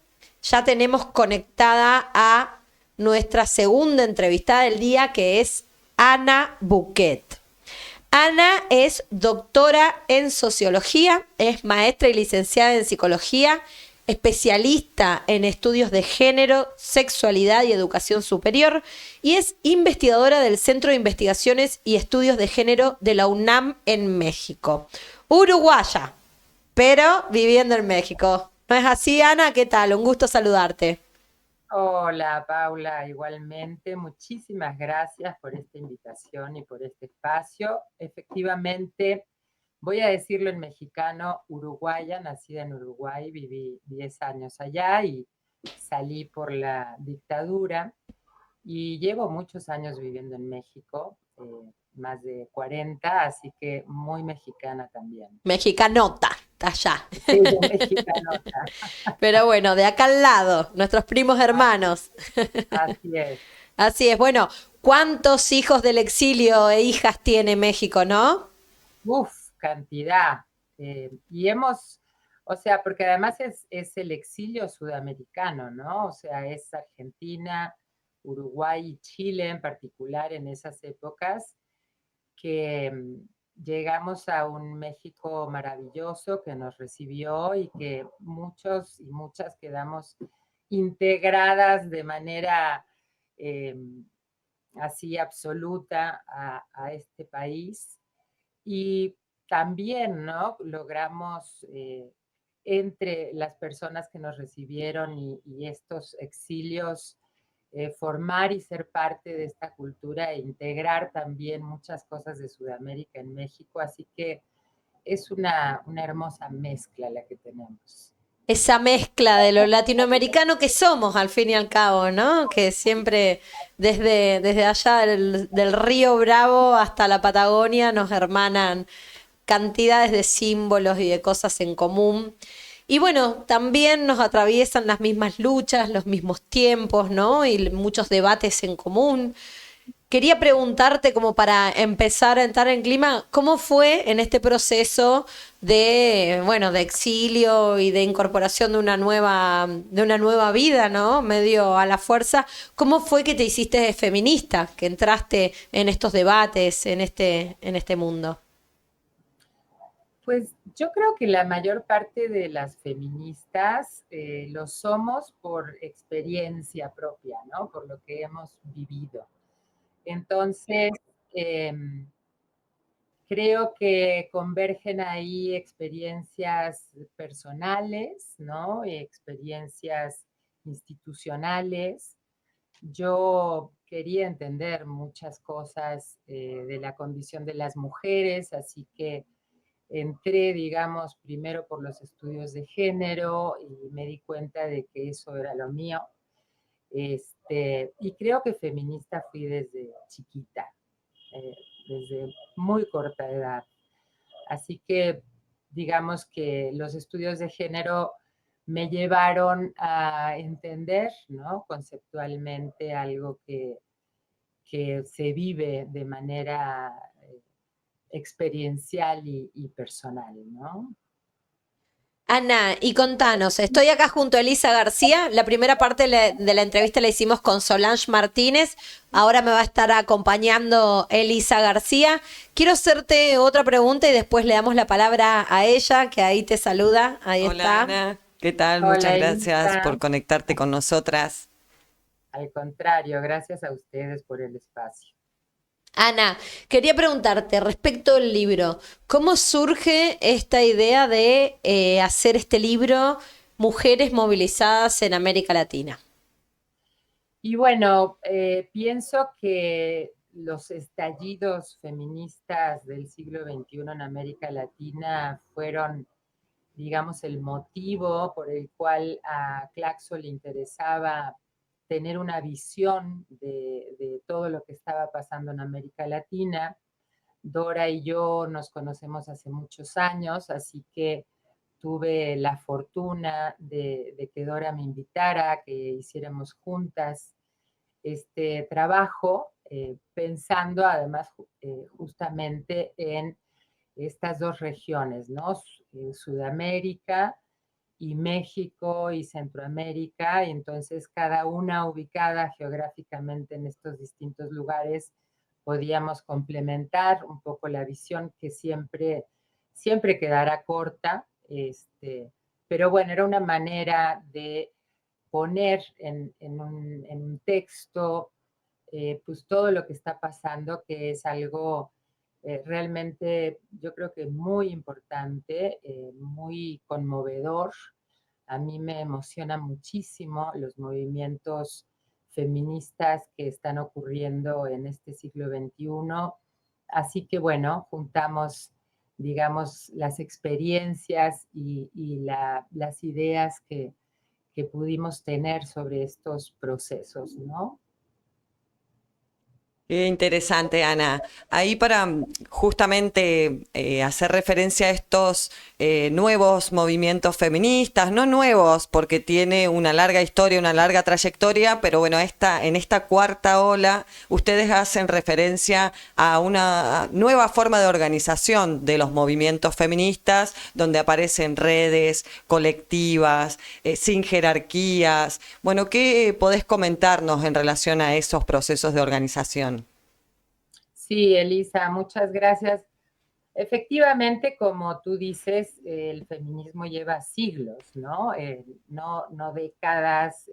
ya tenemos conectada a nuestra segunda entrevistada del día, que es Ana Buquet. Ana es doctora en sociología, es maestra y licenciada en psicología, especialista en estudios de género, sexualidad y educación superior, y es investigadora del Centro de Investigaciones y Estudios de Género de la UNAM en México. Uruguaya, pero viviendo en México. ¿No es así, Ana? ¿Qué tal? Un gusto saludarte. Hola, Paula, igualmente. Muchísimas gracias por esta invitación y por este espacio. Efectivamente, voy a decirlo en mexicano, uruguaya, nacida en Uruguay, viví 10 años allá y salí por la dictadura y llevo muchos años viviendo en México, más de 40, así que muy mexicana también. Mexicanota, está allá. Sí, mexicanota. Pero bueno, de acá al lado, nuestros primos hermanos. Así es. Así es. Bueno, ¿cuántos hijos del exilio e hijas tiene México, no? Uf, cantidad. Y o sea, porque además es el exilio sudamericano, ¿no? O sea, es Argentina, Uruguay y Chile en particular en esas épocas, que llegamos a un México maravilloso que nos recibió y que muchos y muchas quedamos integradas de manera así absoluta a este país. Y también, ¿no? Logramos entre las personas que nos recibieron y estos exilios formar y ser parte de esta cultura e integrar también muchas cosas de Sudamérica en México. Así que es una hermosa mezcla la que tenemos. Esa mezcla de lo latinoamericano que somos, al fin y al cabo, ¿no? Que siempre desde allá del Río Bravo hasta la Patagonia nos hermanan cantidades de símbolos y de cosas en común. Y bueno, también nos atraviesan las mismas luchas, los mismos tiempos, ¿no? Y muchos debates en común. quería preguntarte como para empezar a entrar en clima, ¿cómo fue en este proceso de, bueno, de exilio y de incorporación de una nueva vida, ¿no? Medio a la fuerza. ¿Cómo fue que te hiciste feminista, que entraste en estos debates, en este mundo? Pues yo creo que la mayor parte de las feministas lo somos por experiencia propia, ¿no? Por lo que hemos vivido. Entonces, em, creo que convergen ahí experiencias personales, ¿no? Experiencias institucionales. Yo quería entender muchas cosas de la condición de las mujeres, así que entré, digamos, primero por los estudios de género y me di cuenta de que eso era lo mío. Y creo que feminista fui desde chiquita, eh, desde muy corta edad. Así que digamos que los estudios de género me llevaron a entender, ¿no? Conceptualmente algo que se vive de manera experiencial y personal, ¿no? Ana, y contanos, estoy acá junto a Elisa García. La primera parte de la entrevista la hicimos con Solange Martínez. Ahora me va a estar acompañando Elisa García. Quiero hacerte otra pregunta y después le damos la palabra a ella, que ahí te saluda. Ahí Hola está. Ana, ¿qué tal? Muchas Hola, gracias Elisa. por conectarte con nosotras. Al contrario, gracias a ustedes por el espacio. Ana, quería preguntarte respecto al libro, ¿cómo surge esta idea de hacer este libro Mujeres movilizadas en América Latina? Y bueno, pienso que los estallidos feministas del siglo XXI en América Latina fueron, digamos, el motivo por el cual a Claxo le interesaba tener una visión de todo lo que estaba pasando en América Latina. Dora y yo nos conocemos hace muchos años, así que tuve la fortuna de que Dora me invitara, que hiciéramos juntas este trabajo, pensando además justamente en estas dos regiones, ¿no? Sudamérica y México y Centroamérica, y entonces cada una ubicada geográficamente en estos distintos lugares, podíamos complementar un poco la visión que siempre quedará corta, pero bueno, era una manera de poner en un texto pues todo lo que está pasando, que es algo realmente yo creo que muy importante, muy conmovedor. A mí me emociona muchísimo los movimientos feministas que están ocurriendo en este siglo XXI. Así que bueno, juntamos, digamos, las experiencias y las ideas que pudimos tener sobre estos procesos, ¿no? Qué interesante, Ana. Ahí para justamente hacer referencia a estos nuevos movimientos feministas, no nuevos porque tiene una larga historia, una larga trayectoria, pero bueno, en esta cuarta ola ustedes hacen referencia a una nueva forma de organización de los movimientos feministas, donde aparecen redes colectivas, sin jerarquías. Bueno, ¿qué podés comentarnos en relación a esos procesos de organización? Sí, Elisa, muchas gracias. Efectivamente, como tú dices, el feminismo lleva siglos, ¿no? No décadas,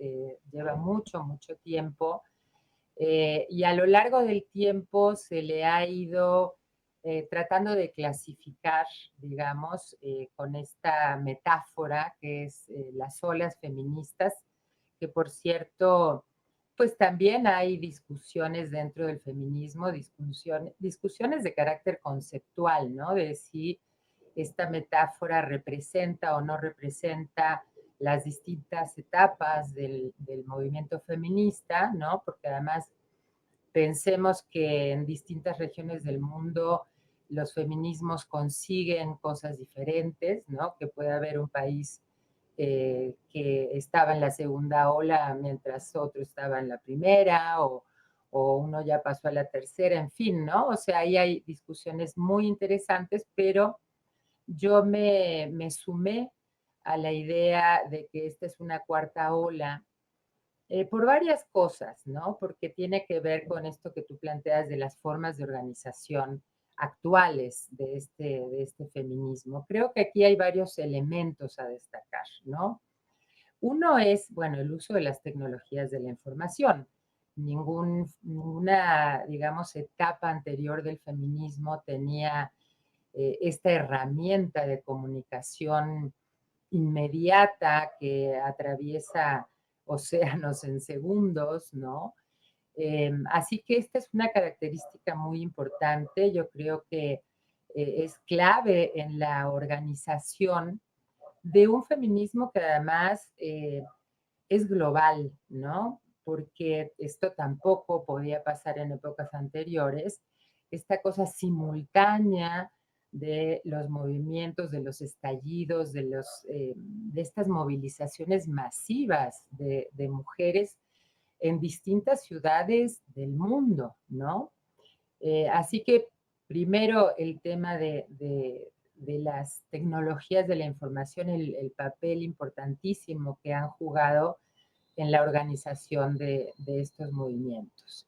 lleva mucho tiempo. Y a lo largo del tiempo se le ha ido tratando de clasificar, digamos, con esta metáfora que es las olas feministas, que por cierto, pues también hay discusiones dentro del feminismo, discusiones de carácter conceptual, ¿no? De si esta metáfora representa o no representa las distintas etapas del movimiento feminista, ¿no? Porque además pensemos que en distintas regiones del mundo los feminismos consiguen cosas diferentes, ¿no? Que puede haber un país que estaba en la segunda ola mientras otro estaba en la primera, o uno ya pasó a la tercera, en fin, ¿no? O sea, ahí hay discusiones muy interesantes, pero yo me sumé a la idea de que esta es una cuarta ola por varias cosas, ¿no? Porque tiene que ver con esto que tú planteas de las formas de organización actuales de este feminismo. Creo que aquí hay varios elementos a destacar, ¿no? Uno es, bueno, el uso de las tecnologías de la información. Ninguna, digamos, etapa anterior del feminismo tenía esta herramienta de comunicación inmediata que atraviesa océanos en segundos, ¿no? Así que esta es una característica muy importante. Yo creo que es clave en la organización de un feminismo que además es global, ¿no? Porque esto tampoco podía pasar en épocas anteriores, esta cosa simultánea de los movimientos, de los estallidos, de estas movilizaciones masivas de mujeres en distintas ciudades del mundo, ¿no? Así que primero el tema de las tecnologías de la información, el papel importantísimo que han jugado en la organización de estos movimientos.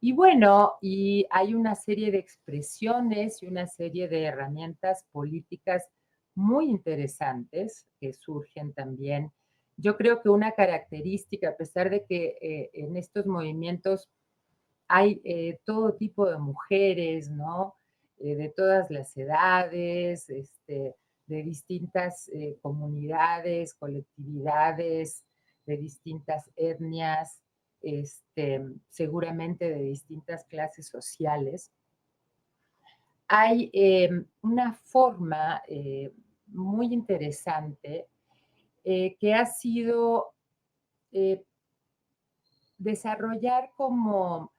Y bueno, y hay una serie de expresiones y una serie de herramientas políticas muy interesantes que surgen también. Yo creo que una característica, a pesar de que en estos movimientos hay todo tipo de mujeres, ¿no? De todas las edades, de distintas comunidades, colectividades, de distintas etnias, seguramente de distintas clases sociales. Hay una forma muy interesante que ha sido eh, desarrollar como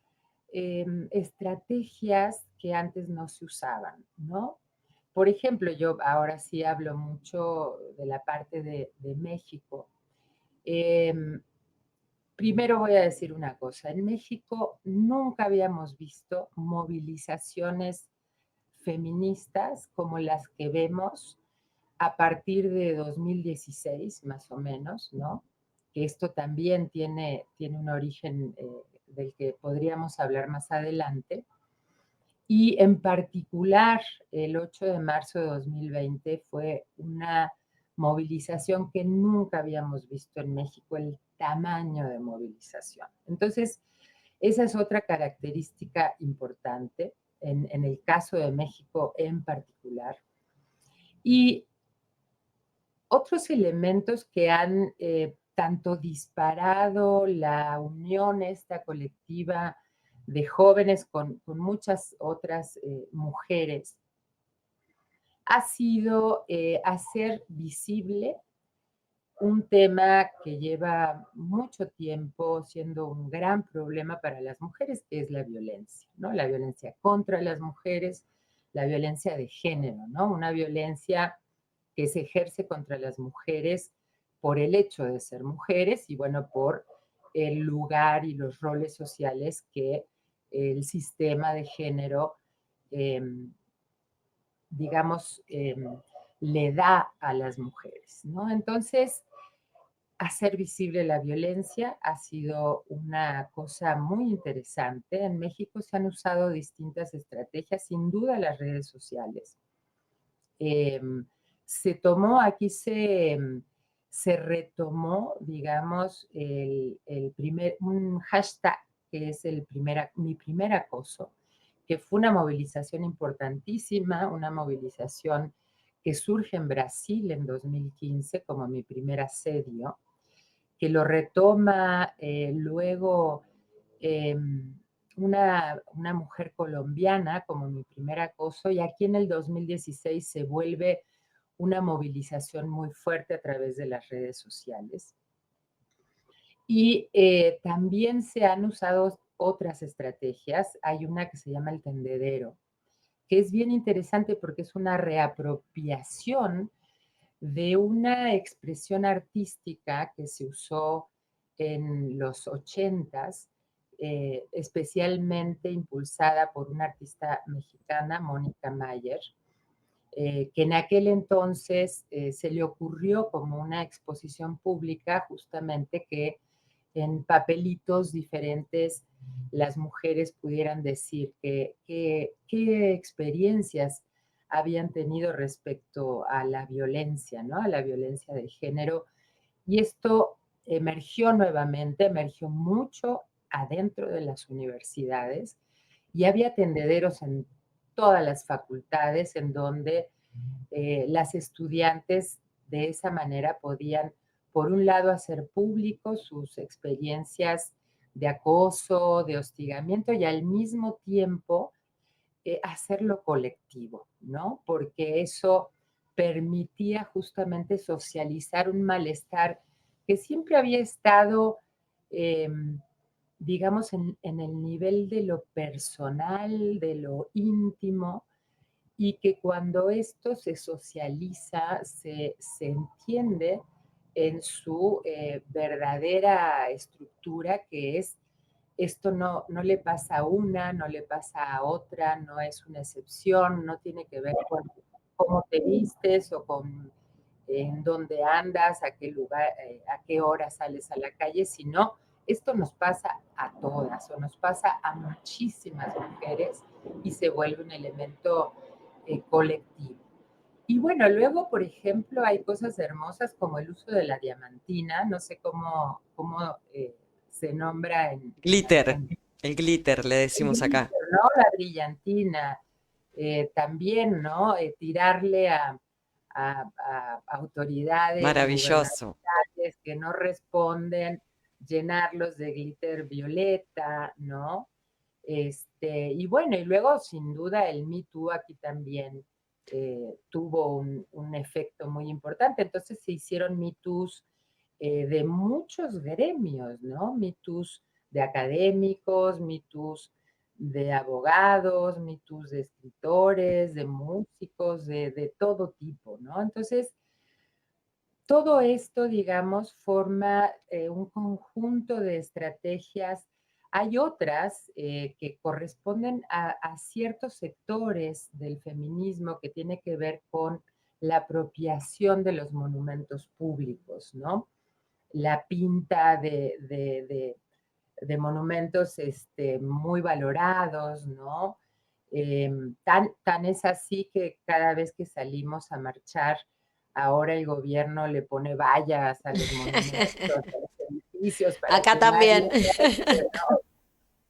estrategias que antes no se usaban, ¿no? Por ejemplo, yo ahora sí hablo mucho de la parte de México. Eh, Primero voy a decir una cosa, en México nunca habíamos visto movilizaciones feministas como las que vemos a partir de 2016, más o menos, ¿no? Que esto también tiene un origen del que podríamos hablar más adelante. Y en particular, el 8 de marzo de 2020 fue una movilización que nunca habíamos visto en México, el tamaño de movilización. Entonces, esa es otra característica importante en el caso de México en particular. Y otros elementos que han tanto disparado la unión esta colectiva de jóvenes con muchas otras mujeres ha sido hacer visible un tema que lleva mucho tiempo siendo un gran problema para las mujeres, que es la violencia, ¿no? La violencia contra las mujeres, la violencia de género, ¿no? Una violencia que se ejerce contra las mujeres por el hecho de ser mujeres y, bueno, por el lugar y los roles sociales que el sistema de género, eh, digamos, le da a las mujeres, ¿no? Entonces, hacer visible la violencia ha sido una cosa muy interesante. En México se han usado distintas estrategias, sin duda las redes sociales. Se tomó, aquí se retomó, digamos, un hashtag que es mi primer acoso, que fue una movilización importantísima, una movilización que surge en Brasil en 2015 como mi primer asedio, que lo retoma luego eh, una mujer colombiana como mi primer acoso, y aquí en el 2016 se vuelve una movilización muy fuerte a través de las redes sociales. Y también se han usado otras estrategias. Hay una que se llama el tendedero, que es bien interesante porque es una reapropiación de una expresión artística que se usó en los 80s, especialmente impulsada por una artista mexicana, Mónica Mayer, que en aquel entonces se le ocurrió como una exposición pública, justamente que en papelitos diferentes las mujeres pudieran decir qué experiencias habían tenido respecto a la violencia, ¿no? A la violencia de género. Y esto emergió nuevamente, emergió mucho adentro de las universidades y había tendederos en todas las facultades en donde las estudiantes de esa manera podían, por un lado, hacer públicos sus experiencias de acoso, de hostigamiento y al mismo tiempo hacerlo colectivo, ¿no? Porque eso permitía justamente socializar un malestar que siempre había estado, eh, digamos, en el nivel de lo personal, de lo íntimo, y que cuando esto se socializa, se entiende en su verdadera estructura, que es esto no le pasa a una, no le pasa a otra, no es una excepción, no tiene que ver con cómo te vistes o con en dónde andas, a qué lugar, a qué hora sales a la calle, sino esto nos pasa a todas o nos pasa a muchísimas mujeres y se vuelve un elemento colectivo. Y bueno, luego, por ejemplo, hay cosas hermosas como el uso de la diamantina, no sé cómo se nombra en Glitter, Argentina. el glitter le El decimos acá. glitter, ¿no? La brillantina, también, ¿no? Tirarle a autoridades Maravilloso. gubernamentales que no responden, llenarlos de glitter violeta, ¿no? Y bueno, y luego sin duda el Me Too aquí también tuvo un efecto muy importante. Entonces se hicieron Me Toos de muchos gremios, ¿no? Me Toos de académicos, Me Toos de abogados, Me Toos de escritores, de músicos, de todo tipo, ¿no? Entonces, todo esto, digamos, forma un conjunto de estrategias. Hay otras que corresponden a ciertos sectores del feminismo que tiene que ver con la apropiación de los monumentos públicos, ¿no? La pinta de monumentos muy valorados, ¿no? Tan es así que cada vez que salimos a marchar, ahora el gobierno le pone vallas a los monumentos, a los edificios para Acá que también. nadie entre, ¿no?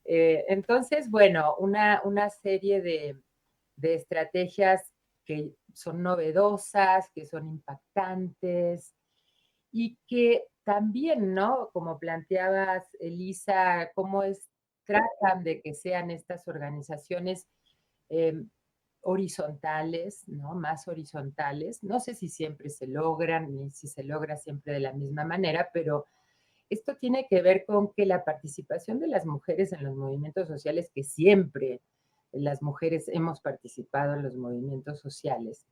Entonces, bueno, una serie de estrategias que son novedosas, que son impactantes y que también, ¿no? Como planteabas, Elisa, tratan de que sean estas organizaciones eh, horizontales, ¿no? Más horizontales. No sé si siempre se logran, ni si se logra siempre de la misma manera, pero esto tiene que ver con que la participación de las mujeres en los movimientos sociales, que siempre las mujeres hemos participado en los movimientos sociales,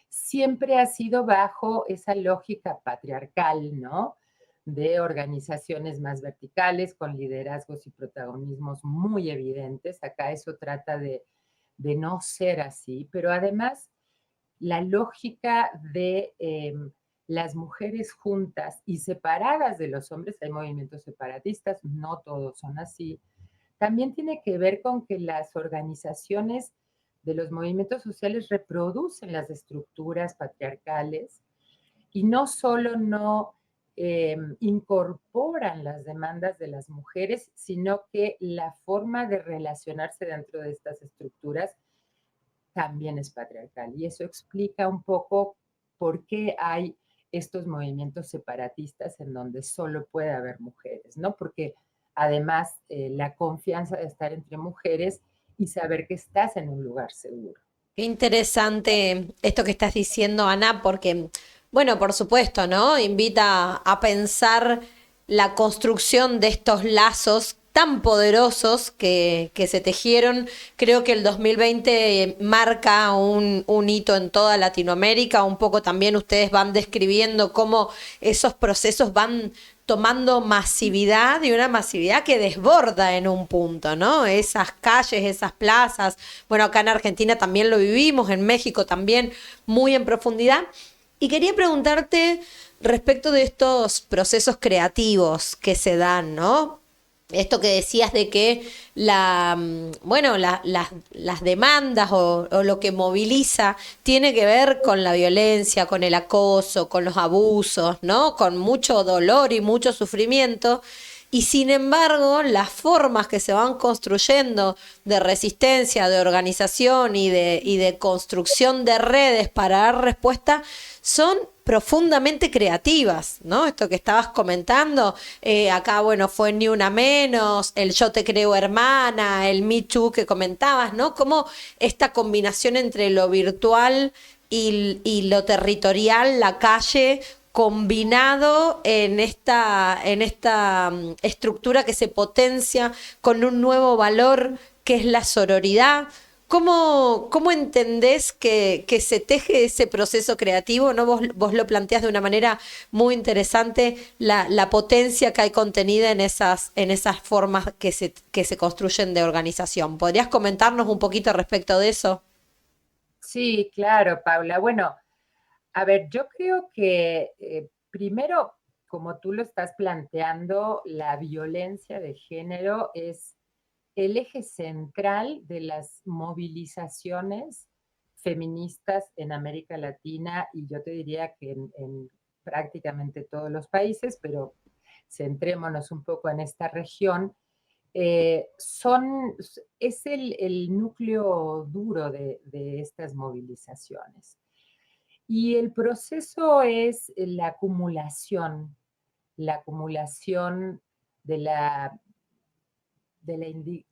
siempre ha sido bajo esa lógica patriarcal, ¿no? De organizaciones más verticales, con liderazgos y protagonismos muy evidentes. Acá eso trata de no ser así, pero además la lógica de las mujeres juntas y separadas de los hombres, hay movimientos separatistas, no todos son así, también tiene que ver con que las organizaciones de los movimientos sociales reproducen las estructuras patriarcales y no solo no incorporan las demandas de las mujeres, sino que la forma de relacionarse dentro de estas estructuras también es patriarcal. Y eso explica un poco por qué hay estos movimientos separatistas en donde solo puede haber mujeres, ¿no? Porque además la confianza de estar entre mujeres y saber que estás en un lugar seguro. Qué interesante esto que estás diciendo, Ana, porque, bueno, por supuesto, ¿no? Invita a pensar la construcción de estos lazos tan poderosos que se tejieron. Creo que el 2020 marca un hito en toda Latinoamérica. Un poco también ustedes van describiendo cómo esos procesos van tomando masividad, y una masividad que desborda en un punto, ¿no? Esas calles, esas plazas. Bueno, acá en Argentina también lo vivimos, en México también, muy en profundidad. Y quería preguntarte respecto de estos procesos creativos que se dan, ¿no? Esto que decías de que las demandas o lo que moviliza tiene que ver con la violencia, con el acoso, con los abusos, ¿no? Con mucho dolor y mucho sufrimiento. Y sin embargo, las formas que se van construyendo de resistencia, de organización y de construcción de redes para dar respuesta son profundamente creativas, ¿no? Esto que estabas comentando, acá, bueno, fue Ni Una Menos, el Yo Te Creo Hermana, el Me Too que comentabas, ¿no? Como esta combinación entre lo virtual y lo territorial, la calle, combinado en esta estructura que se potencia con un nuevo valor que es la sororidad. ¿Cómo entendés que se teje ese proceso creativo, ¿no? Vos lo planteás de una manera muy interesante, la potencia que hay contenida en esas formas que se construyen de organización. ¿Podrías comentarnos un poquito respecto de eso? Sí, claro, Paula. Bueno, a ver, yo creo que primero, como tú lo estás planteando, la violencia de género es el eje central de las movilizaciones feministas en América Latina, y yo te diría que en prácticamente todos los países, pero centrémonos un poco en esta región. Es el núcleo duro de estas movilizaciones. Y el proceso es la acumulación de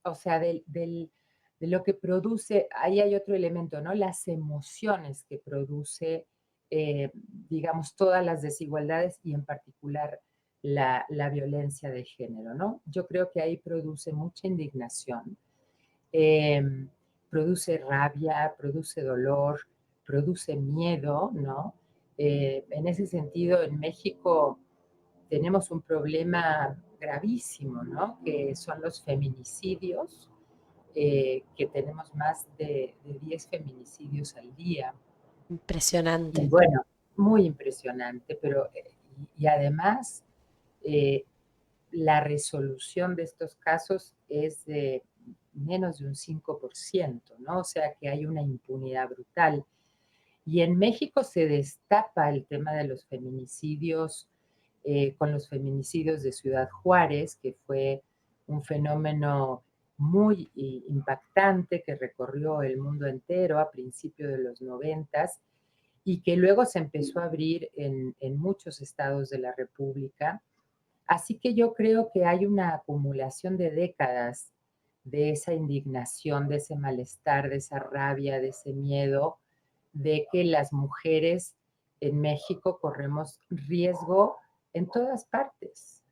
o sea, de lo que produce. Ahí hay otro elemento, ¿no? Las emociones que produce, digamos, todas las desigualdades, y en particular la violencia de género, ¿no? Yo creo que ahí produce mucha indignación, eh, produce rabia, produce dolor, produce miedo, ¿no? En ese sentido, en México tenemos un problema gravísimo, ¿no? Que son los feminicidios, que tenemos más de 10 feminicidios al día. Y Impresionante. bueno, muy impresionante, pero y además eh, la resolución de estos casos es de menos de un 5%, ¿no? O sea que hay una impunidad brutal. Y en México se destapa el tema de los feminicidios, con los feminicidios de Ciudad Juárez, que fue un fenómeno muy impactante que recorrió el mundo entero a principios de los 90, y que luego se empezó a abrir en muchos estados de la República. Así que yo creo que hay una acumulación de décadas de esa indignación, de ese malestar, de esa rabia, de ese miedo, de que las mujeres en México corremos riesgo en todas partes,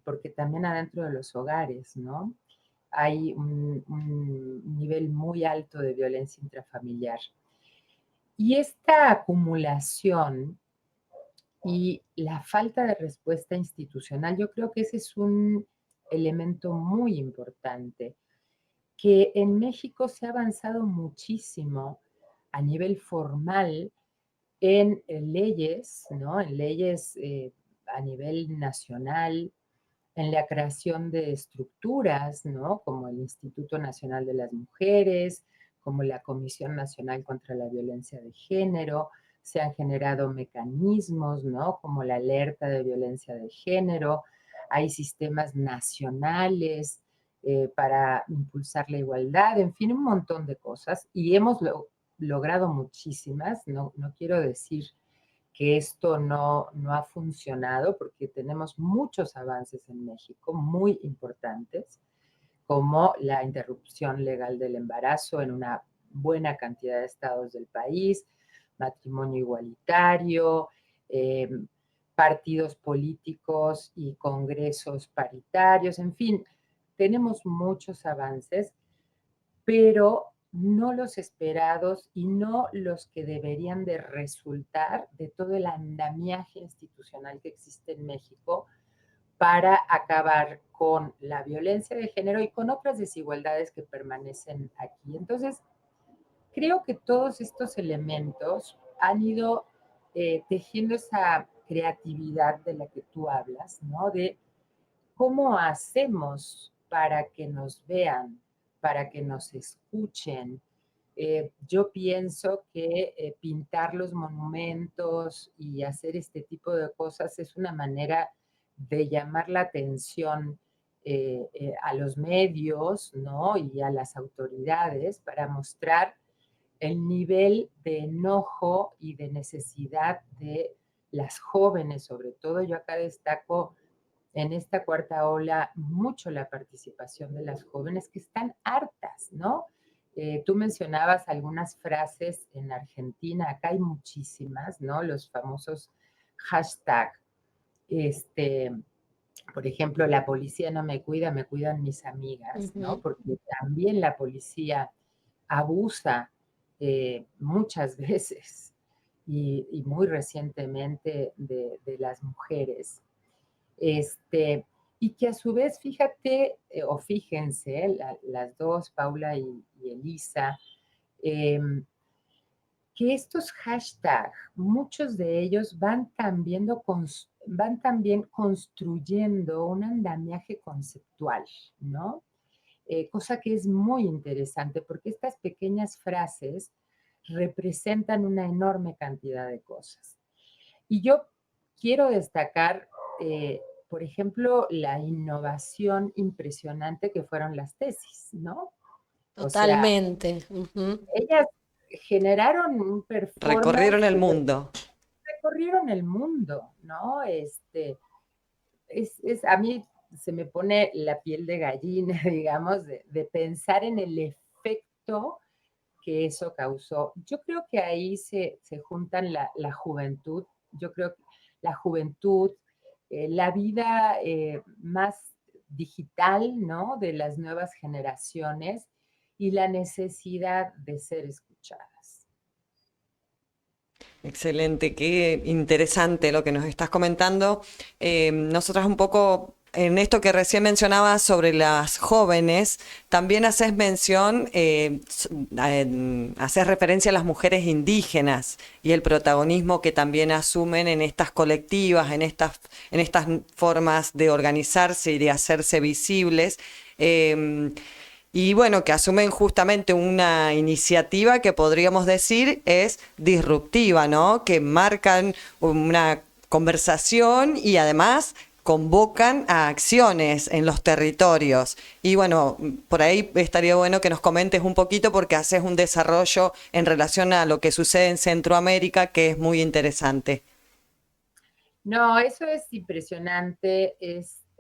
porque también adentro de los hogares, ¿no? Hay un nivel muy alto de violencia intrafamiliar. Y esta acumulación y la falta de respuesta institucional, yo creo que ese es un elemento muy importante, que en México se ha avanzado muchísimo a nivel formal en leyes, ¿no? En leyes a nivel nacional, en la creación de estructuras, ¿no? Como el Instituto Nacional de las Mujeres, como la Comisión Nacional contra la Violencia de Género. Se han generado mecanismos, ¿no? Como la alerta de violencia de género. Hay sistemas nacionales para impulsar la igualdad, en fin, un montón de cosas. Y hemos logrado muchísimas. No quiero decir que esto no ha funcionado, porque tenemos muchos avances en México muy importantes, como la interrupción legal del embarazo en una buena cantidad de estados del país, matrimonio igualitario, eh, partidos políticos y congresos paritarios, en fin, tenemos muchos avances, pero no los esperados y no los que deberían de resultar de todo el andamiaje institucional que existe en México para acabar con la violencia de género y con otras desigualdades que permanecen aquí. Entonces, creo que todos estos elementos han ido tejiendo esa creatividad de la que tú hablas, ¿no? De cómo hacemos para que nos vean, para que nos escuchen. Yo pienso que pintar los monumentos y hacer este tipo de cosas es una manera de llamar la atención a los medios, ¿no? Y a las autoridades para mostrar el nivel de enojo y de necesidad de las jóvenes, sobre todo. Yo acá destaco en esta cuarta ola mucho la participación de las jóvenes que están hartas, ¿no? Tú mencionabas algunas frases en Argentina, acá hay muchísimas, ¿no? Los famosos hashtag, este, por ejemplo, la policía no me cuida, me cuidan mis amigas, ¿no? Porque también la policía abusa muchas veces y muy recientemente de las mujeres. Y que a su vez, fíjate, o fíjense, las dos, Paula y Elisa, eh, que estos hashtags, muchos de ellos van también construyendo un andamiaje conceptual, ¿no? Cosa que es muy interesante porque estas pequeñas frases representan una enorme cantidad de cosas. Y yo quiero destacar, por ejemplo, la innovación impresionante que fueron las tesis, ¿no? O sea, Totalmente. Ujú. ellas generaron un performance, Recorrieron el mundo. recorrieron el mundo, ¿no? A mí se me pone la piel de gallina, digamos, de pensar en el efecto que eso causó. Yo creo que ahí se juntan la juventud, yo creo que la juventud, la vida más digital, ¿no? De las nuevas generaciones y la necesidad de ser escuchadas. Excelente, qué interesante lo que nos estás comentando. Nosotras un poco en esto que recién mencionabas sobre las jóvenes, también haces mención, haces referencia a las mujeres indígenas y el protagonismo que también asumen en estas colectivas, en estas formas de organizarse y de hacerse visibles. Y bueno, que asumen justamente una iniciativa que podríamos decir es disruptiva, ¿no? Que marcan una conversación y además convocan a acciones en los territorios. Y bueno, por ahí estaría bueno que nos comentes un poquito porque haces un desarrollo en relación a lo que sucede en Centroamérica que es muy interesante. No, eso es impresionante,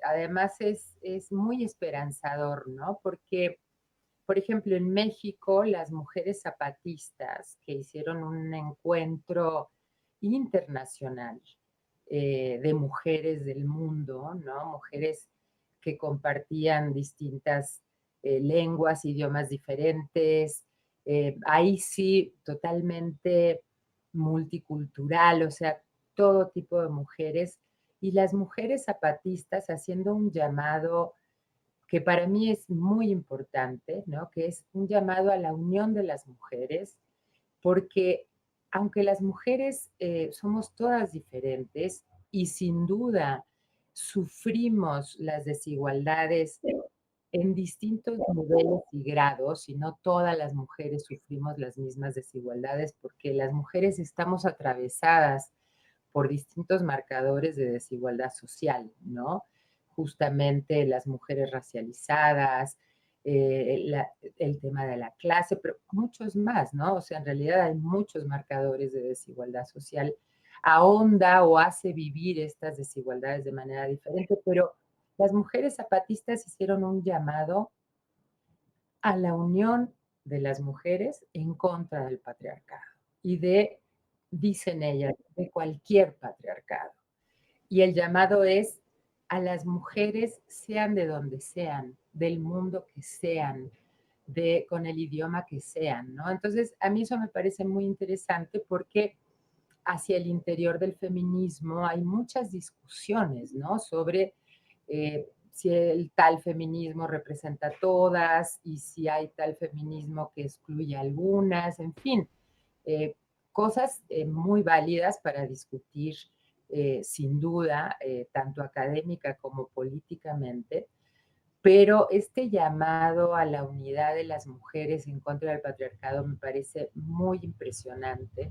además es muy esperanzador, ¿no? Porque, por ejemplo, en México, las mujeres zapatistas que hicieron un encuentro internacional de mujeres del mundo, ¿no? Mujeres que compartían distintas lenguas, idiomas diferentes, ahí sí, totalmente multicultural, o sea, todo tipo de mujeres, y las mujeres zapatistas haciendo un llamado que para mí es muy importante, ¿no? Que es un llamado a la unión de las mujeres, porque aunque las mujeres somos todas diferentes y sin duda sufrimos las desigualdades en distintos niveles y grados, y no todas las mujeres sufrimos las mismas desigualdades, porque las mujeres estamos atravesadas por distintos marcadores de desigualdad social, ¿no? Justamente las mujeres racializadas, el tema de la clase, pero muchos más, ¿no? O sea, en realidad hay muchos marcadores de desigualdad social. Ahonda o hace vivir estas desigualdades de manera diferente, pero las mujeres zapatistas hicieron un llamado a la unión de las mujeres en contra del patriarcado y dicen ellas, de cualquier patriarcado. Y el llamado es a las mujeres, sean de donde sean, del mundo que sean, con el idioma que sean, ¿no? Entonces, a mí eso me parece muy interesante porque hacia el interior del feminismo hay muchas discusiones, ¿no? Sobre si el tal feminismo representa a todas y si hay tal feminismo que excluye a algunas, en fin, eh, cosas muy válidas para discutir sin duda, tanto académica como políticamente, pero este llamado a la unidad de las mujeres en contra del patriarcado me parece muy impresionante.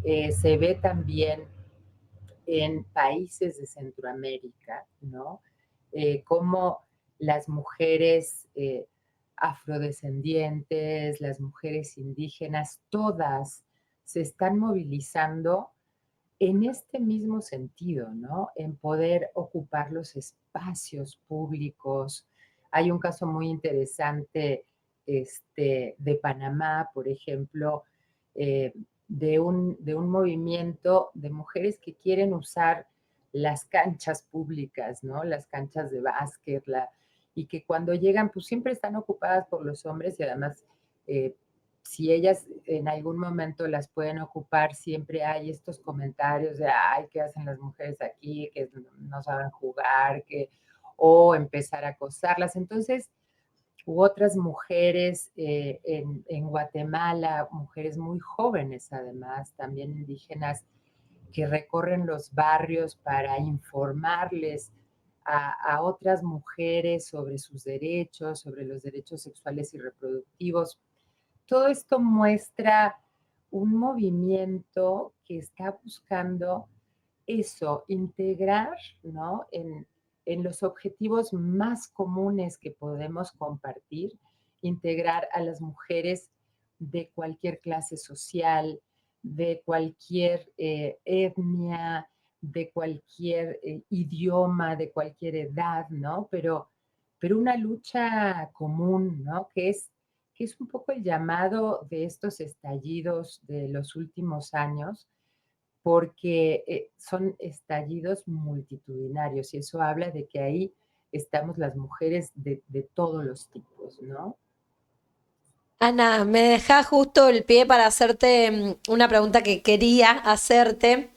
Se ve también en países de Centroamérica, ¿no? Cómo las mujeres afrodescendientes, las mujeres indígenas, todas se están movilizando en este mismo sentido, ¿no? En poder ocupar los espacios públicos. Hay un caso muy interesante de Panamá, por ejemplo, eh, de un movimiento de mujeres que quieren usar las canchas públicas, ¿no? Las canchas de básquet, y que cuando llegan, pues siempre están ocupadas por los hombres y además si ellas en algún momento las pueden ocupar, siempre hay estos comentarios de, ay, ¿qué hacen las mujeres aquí? Que no saben jugar, o empezar a acosarlas. Entonces, u otras mujeres en Guatemala, mujeres muy jóvenes además, también indígenas, que recorren los barrios para informarles a otras mujeres sobre sus derechos, sobre los derechos sexuales y reproductivos. Todo esto muestra un movimiento que está buscando eso, integrar, ¿no? En los objetivos más comunes que podemos compartir, integrar a las mujeres de cualquier clase social, de cualquier etnia, de cualquier idioma, de cualquier edad, ¿no? Pero una lucha común, ¿no? Que es un poco el llamado de estos estallidos de los últimos años, porque son estallidos multitudinarios y eso habla de que ahí estamos las mujeres de todos los tipos, ¿no? Ana, me dejás justo el pie para hacerte una pregunta que quería hacerte,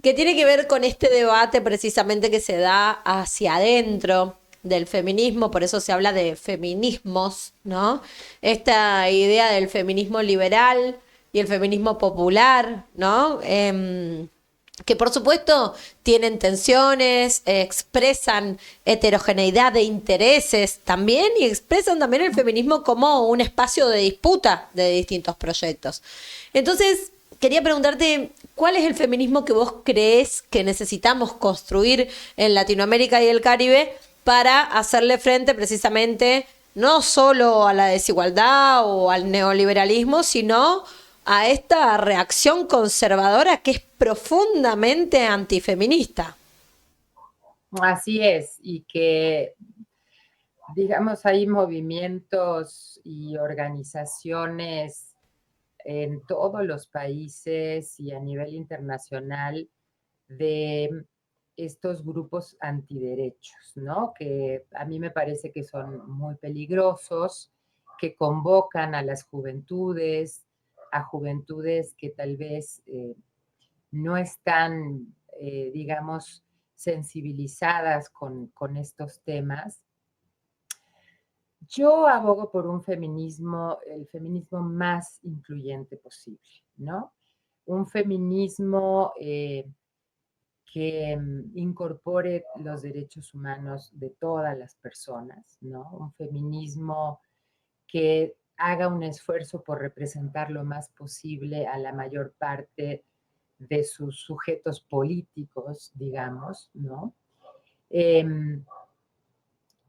que tiene que ver con este debate precisamente que se da hacia adentro del feminismo, por eso se habla de feminismos, ¿no? Esta idea del feminismo liberal y el feminismo popular, ¿no? Que por supuesto tienen tensiones, expresan heterogeneidad de intereses también y expresan también el feminismo como un espacio de disputa de distintos proyectos. Entonces, quería preguntarte, ¿cuál es el feminismo que vos creés que necesitamos construir en Latinoamérica y el Caribe para hacerle frente precisamente no solo a la desigualdad o al neoliberalismo, sino a esta reacción conservadora que es profundamente antifeminista? Así es, y que, digamos, hay movimientos y organizaciones en todos los países y a nivel internacional de estos grupos antiderechos, ¿no? Que a mí me parece que son muy peligrosos, que convocan a las juventudes, a juventudes que tal vez no están, digamos, sensibilizadas con estos temas. Yo abogo por un feminismo, el feminismo más incluyente posible, ¿no? Un feminismo que incorpore los derechos humanos de todas las personas, ¿no? Un feminismo que haga un esfuerzo por representar lo más posible a la mayor parte de sus sujetos políticos, digamos, ¿no? Em,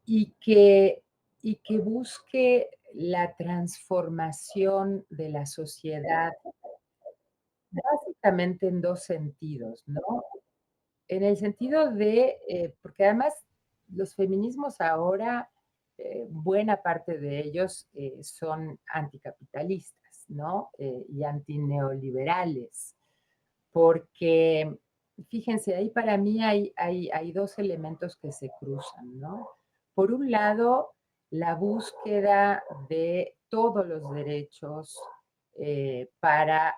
y, que, y que busque la transformación de la sociedad básicamente en dos sentidos, ¿no? En el sentido de, porque además los feminismos ahora, buena parte de ellos son anticapitalistas, ¿no? Y antineoliberales, porque fíjense, ahí para mí hay dos elementos que se cruzan, ¿no? Por un lado, la búsqueda de todos los derechos para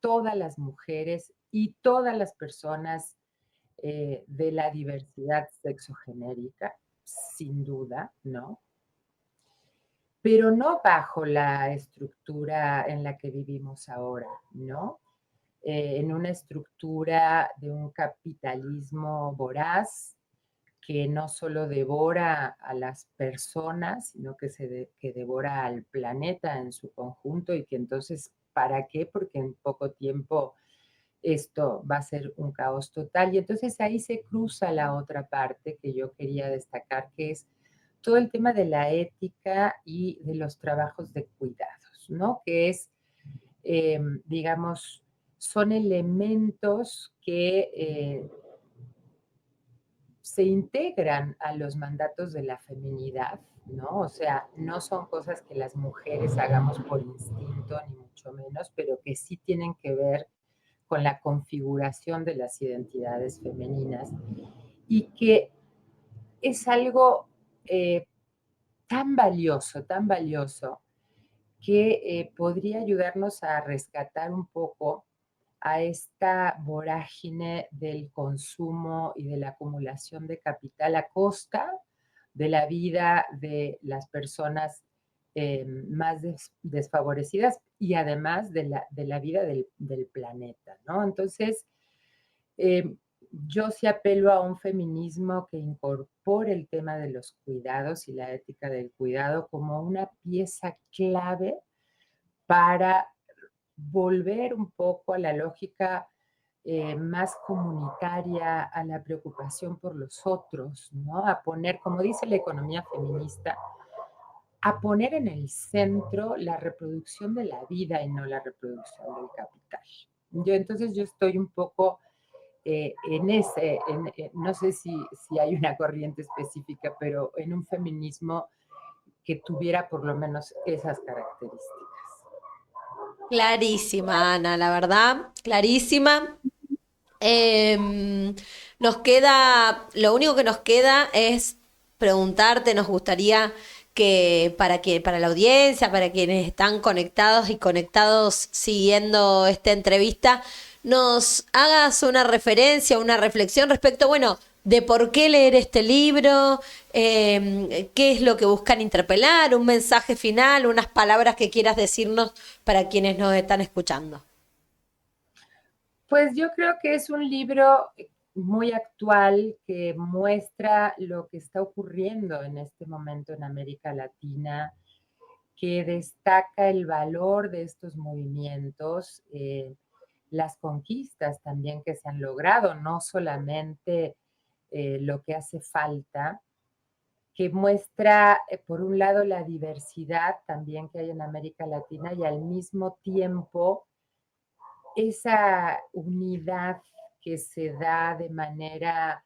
todas las mujeres y todas las personas de la diversidad sexogenérica, sin duda, ¿no? Pero no bajo la estructura en la que vivimos ahora, ¿no? En una estructura de un capitalismo voraz que no solo devora a las personas, sino que devora al planeta en su conjunto y que entonces, ¿para qué? Porque en poco tiempo esto va a ser un caos total. Y entonces ahí se cruza la otra parte que yo quería destacar, que es todo el tema de la ética y de los trabajos de cuidados, ¿no? Que es, digamos, son elementos que se integran a los mandatos de la feminidad, ¿no? O sea, no son cosas que las mujeres hagamos por instinto, ni mucho menos, pero que sí tienen que ver con la configuración de las identidades femeninas y que es algo tan valioso, que podría ayudarnos a rescatar un poco a esta vorágine del consumo y de la acumulación de capital a costa de la vida de las personas más desfavorecidas y además de la vida del planeta, ¿no? Entonces, yo sí apelo a un feminismo que incorpore el tema de los cuidados y la ética del cuidado como una pieza clave para volver un poco a la lógica más comunitaria, a la preocupación por los otros, ¿no? A poner, como dice la economía feminista, a poner en el centro la reproducción de la vida y no la reproducción del capital. Entonces yo estoy un poco no sé si hay una corriente específica, pero en un feminismo que tuviera por lo menos esas características. Clarísima, Ana, la verdad, clarísima. Nos queda, lo único que nos queda es preguntarte, nos gustaría que para la audiencia, para quienes están conectados y conectados siguiendo esta entrevista, nos hagas una referencia, una reflexión respecto, bueno, de por qué leer este libro, qué es lo que buscan interpelar, un mensaje final, unas palabras que quieras decirnos para quienes nos están escuchando. Pues yo creo que es un libro muy actual que muestra lo que está ocurriendo en este momento en América Latina, que destaca el valor de estos movimientos, las conquistas también que se han logrado, no solamente lo que hace falta, que muestra, por un lado, la diversidad también que hay en América Latina y al mismo tiempo esa unidad que se da de manera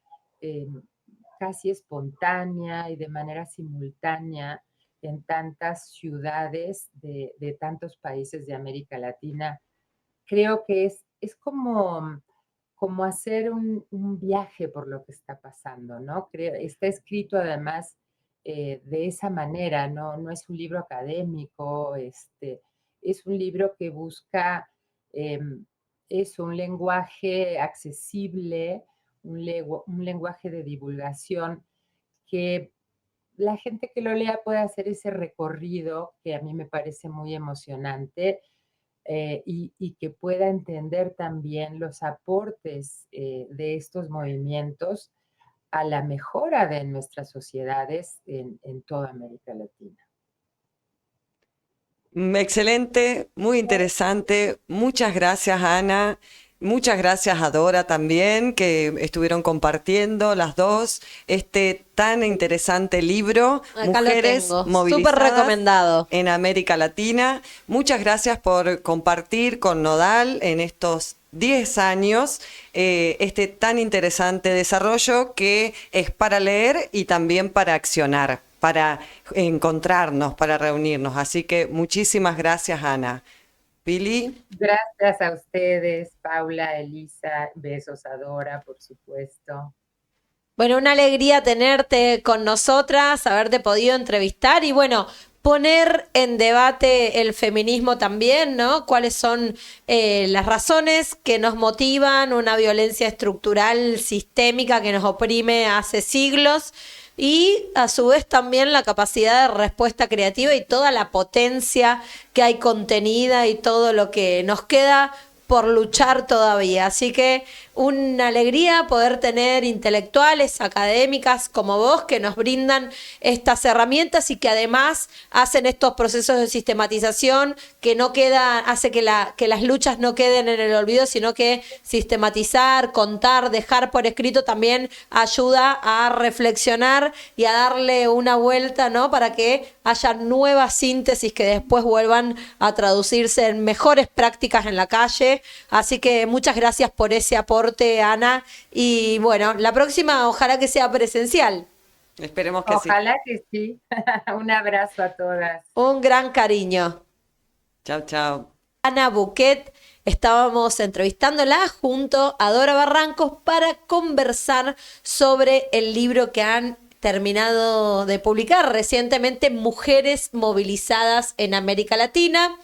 casi espontánea y de manera simultánea en tantas ciudades de tantos países de América Latina. Creo que es como hacer un viaje por lo que está pasando, ¿no? Está escrito además de esa manera, no es un libro académico, es un libro que busca es un lenguaje accesible, un lenguaje de divulgación que la gente que lo lea puede hacer ese recorrido que a mí me parece muy emocionante y que pueda entender también los aportes de estos movimientos a la mejora de nuestras sociedades en toda América Latina. Excelente, muy interesante. Muchas gracias, Ana. Muchas gracias a Dora también, que estuvieron compartiendo las dos este tan interesante libro, Acá Mujeres lo tengo, súper Movilizadas recomendado. en América Latina. Muchas gracias por compartir con Nodal en estos 10 años este tan interesante desarrollo que es para leer y también para accionar, para encontrarnos, para reunirnos. Así que muchísimas gracias, Ana. Pili. Gracias a ustedes, Paula, Elisa, besos a Dora, por supuesto. Bueno, una alegría tenerte con nosotras, haberte podido entrevistar y bueno, poner en debate el feminismo también, ¿no? ¿Cuáles son las razones que nos motivan una violencia estructural sistémica que nos oprime hace siglos? Y a su vez también la capacidad de respuesta creativa y toda la potencia que hay contenida y todo lo que nos queda por luchar todavía. Así que una alegría poder tener intelectuales, académicas como vos que nos brindan estas herramientas y que además hacen estos procesos de sistematización que no queda, hace que las luchas no queden en el olvido, sino que sistematizar, contar, dejar por escrito también ayuda a reflexionar y a darle una vuelta, ¿no? Para que haya nuevas síntesis que después vuelvan a traducirse en mejores prácticas en la calle. Así que muchas gracias por ese aporte, Ana. Y bueno, la próxima ojalá que sea presencial. Esperemos que Ojalá que sí. Un abrazo a todas. Un gran cariño. Chao, chao. Ana Buquet, estábamos entrevistándola junto a Dora Barrancos para conversar sobre el libro que han terminado de publicar recientemente, Mujeres Movilizadas en América Latina,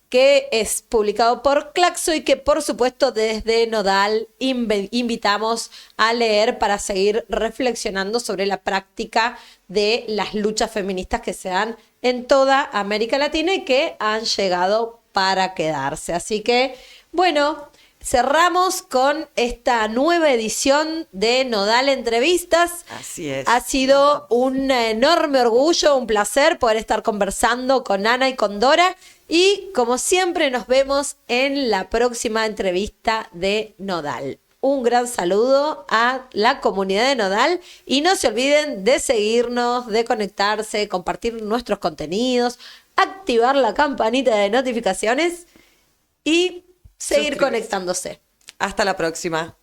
que es publicado por Claxo y que por supuesto desde Nodal invitamos a leer para seguir reflexionando sobre la práctica de las luchas feministas que se dan en toda América Latina y que han llegado para quedarse. Así que, bueno, cerramos con esta nueva edición de Nodal Entrevistas. Así es. Ha sido un enorme orgullo, un placer poder estar conversando con Ana y con Dora. Y como siempre nos vemos en la próxima entrevista de Nodal. Un gran saludo a la comunidad de Nodal y no se olviden de seguirnos, de conectarse, compartir nuestros contenidos, activar la campanita de notificaciones y seguir conectándose. Hasta la próxima.